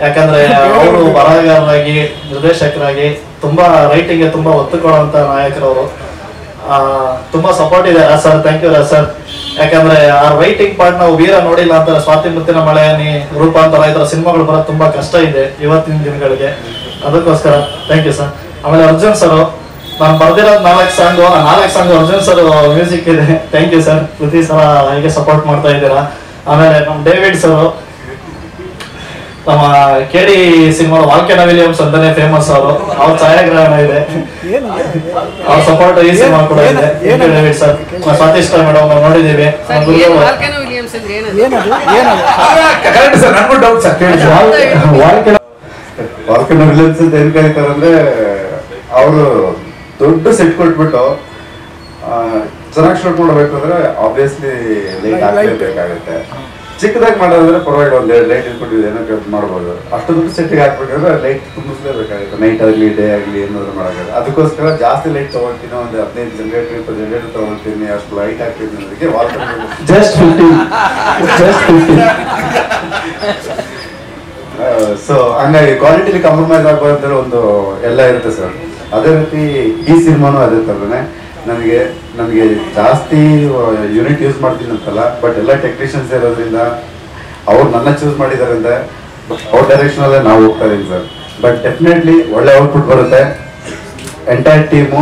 [SPEAKER 18] ಯಾಕಂದ್ರೆ ಅವರು ಬರಹಗಾರರಾಗಿ, ನಿರ್ದೇಶಕರಾಗಿ ತುಂಬಾ ರೈಟಿಂಗ್ ಗೆ ತುಂಬಾ ಒತ್ತು ಕೊಡುವಂತ ನಾಯಕರವರು. ತುಂಬಾ ಸಪೋರ್ಟ್ ಇದೆ Raj sir. Thank you Raj sir. ಯಾಕಂದ್ರೆ ಆ ರೈಟಿಂಗ್ ಪಾರ್ಟ್ ನಾವು ವೀರ ನೋಡಿಲ್ಲ ಅಂತಾರೆ. ಸ್ವಾತಿ ಮುತ್ತಿನ ಮಳೆಯನಿ, ರೂಪಾಂತರ ಈ ತರ ಸಿನಿಮಾಗಳು ಬರೋದು ತುಂಬಾ ಕಷ್ಟ ಇದೆ ಇವತ್ತಿನ ದಿನಗಳಿಗೆ. ಅದಕ್ಕೋಸ್ಕರ ಥ್ಯಾಂಕ್ ಯು ಸರ್. ಆಮೇಲೆ ಅರ್ಜುನ್ ಸರ್, ನಾನು ಬರ್ದಿರೋದು 4 ಸಾಂಗು, ಆ 4 ಸಾಂಗು ಅರ್ಜುನ್ ಸರ್ ಮ್ಯೂಸಿಕ್ ಇದೆ. Thank you sir. ಪ್ರತಿ ಸಲ ಹೀಗೆ ಸಪೋರ್ಟ್ ಮಾಡ್ತಾ ಇದ್ದೀರಾ. ಆಮೇಲೆ ನಮ್ಮ ಡೇವಿಡ್ ಸರ್, ನಮ್ಮ KD ಸಿನಿಮಾ ವಾಲ್ಕೆನೋ ವಿಲಿಯಮ್ಸ್ ಅಂತಾನೆ ಫೇಮಸ್ ಅವರು. ಅವ್ರ ಛಾಯಾಗ್ರಹಣ ಇದೆ, ಅವ್ರ ಸಪೋರ್ಟ್ ಈ ಸಿನಿಮಾ ಕೂಡ ಇದೆ. ಡೇವಿಡ್ ಸರ್, ಸ್ವಾತಿಷ್ಟ ಮೇಡಮ್ ನೋಡಿದ್ದೀವಿ.
[SPEAKER 2] ವಾಲ್ಕೆನೋ ವಿಲಿಯಮ್ಸ್ ಅಂತ ಏನ್ ಕರೀತಾರೆ ಅಂದ್ರೆ, ಅವರು ದೊಡ್ಡ ಸೆಟ್ ಕೊಟ್ಬಿಟ್ಟು ಚೆನ್ನಾಗಿ ಶೂಟ್ ಮಾಡಬೇಕಂದ್ರೆ ಆಬ್ವಿಯಸ್ಲಿ ಲೈಟ್ ಹಾಕ್ಲೇಬೇಕಾಗುತ್ತೆ.
[SPEAKER 19] ಚಿಕ್ಕದಾಗಿ ಮಾಡೋದ್ರೆ ಪರವಾಗಿಲ್ಲ, ಒಂದು 2 ಲೈಟ್ ಇಟ್ಬಿಟ್ಟಿದೆ ಏನೋ ಮಾಡ್ಬೋದು. ಅಷ್ಟು ದುಡ್ಡು ಸೆಟ್ಟಿಗೆ ಹಾಕ್ಬೇಕಾದ್ರೆ ಲೈಟ್ ತುಂಬಿಸ್ಲೇಬೇಕಾಗುತ್ತೆ, ನೈಟ್ ಆಗಲಿ ಡೇ ಆಗಲಿ ಏನಾದ್ರು ಮಾಡೋಕ್ಕಾಗಲ್ಲ. ಅದಕ್ಕೋಸ್ಕರ ಜಾಸ್ತಿ ಲೈಟ್ ತೊಗೊಳ್ತೀನಿ, ಒಂದು 15 ಜನರೇಟರ್ 20 ಜನರೇಟರ್ ತೊಗೊಳ್ತೀನಿ, ಅಷ್ಟು ಲೈಟ್ ಹಾಕ್ತೀನಿ. ಅದಕ್ಕೆ ವಾಲ್
[SPEAKER 16] ಜಸ್ಟ್ 15.
[SPEAKER 19] ಸೊ ಹಂಗಾಗಿ ಕ್ವಾಲಿಟಿಲಿ ಕಾಂಪ್ರಮೈಸ್ ಆಗಬಾರ್ದು ಒಂದು ಎಲ್ಲ ಇರುತ್ತೆ ಸರ್. ಅದೇ ರೀತಿ ಈ ಸಿನಿಮಾನು ಅದೇ ಥರನೇ. ನನಗೆ ಜಾಸ್ತಿ ಯೂನಿಟ್ ಯೂಸ್ ಮಾಡ್ತೀನಿ ಅಂತಲ್ಲ, ಬಟ್ ಎಲ್ಲ ಟೆಕ್ನಿಷಿಯನ್ಸ್ ಇರೋದ್ರಿಂದ ಅವ್ರು ನನ್ನ ಚೂಸ್ ಮಾಡಿದ್ದಾರೆ ಅಂತ ಅವ್ರ ಡೈರೆಕ್ಷನಲ್ಲೇ ನಾವು ಹೋಗ್ತಾ ಇದೀವಿ ಸರ್. ಬಟ್ ಡೆಫಿನೆಟ್ಲಿ ಒಳ್ಳೆ ಔಟ್ಪುಟ್ ಬರುತ್ತೆ. ಎಂಟೈರ್ ಟೀಮು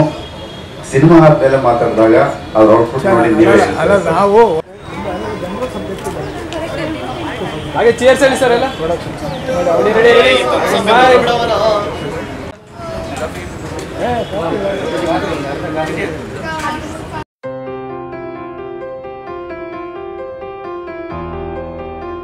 [SPEAKER 19] ಸಿನಿಮಾ ಆದ್ಮೇಲೆ ಮಾತಾಡಿದಾಗ ಅವ್ರ ಔಟ್ಪುಟ್ ನೋಡಿ ನೀವೇ
[SPEAKER 5] ನಾವು
[SPEAKER 20] ಹಾಗೆ ಚೇರ್ಸ್ ಹೇಳಿ ಸರ್ ಎಲ್ಲ
[SPEAKER 5] ಪ್ರೊಡಕ್ಷನ್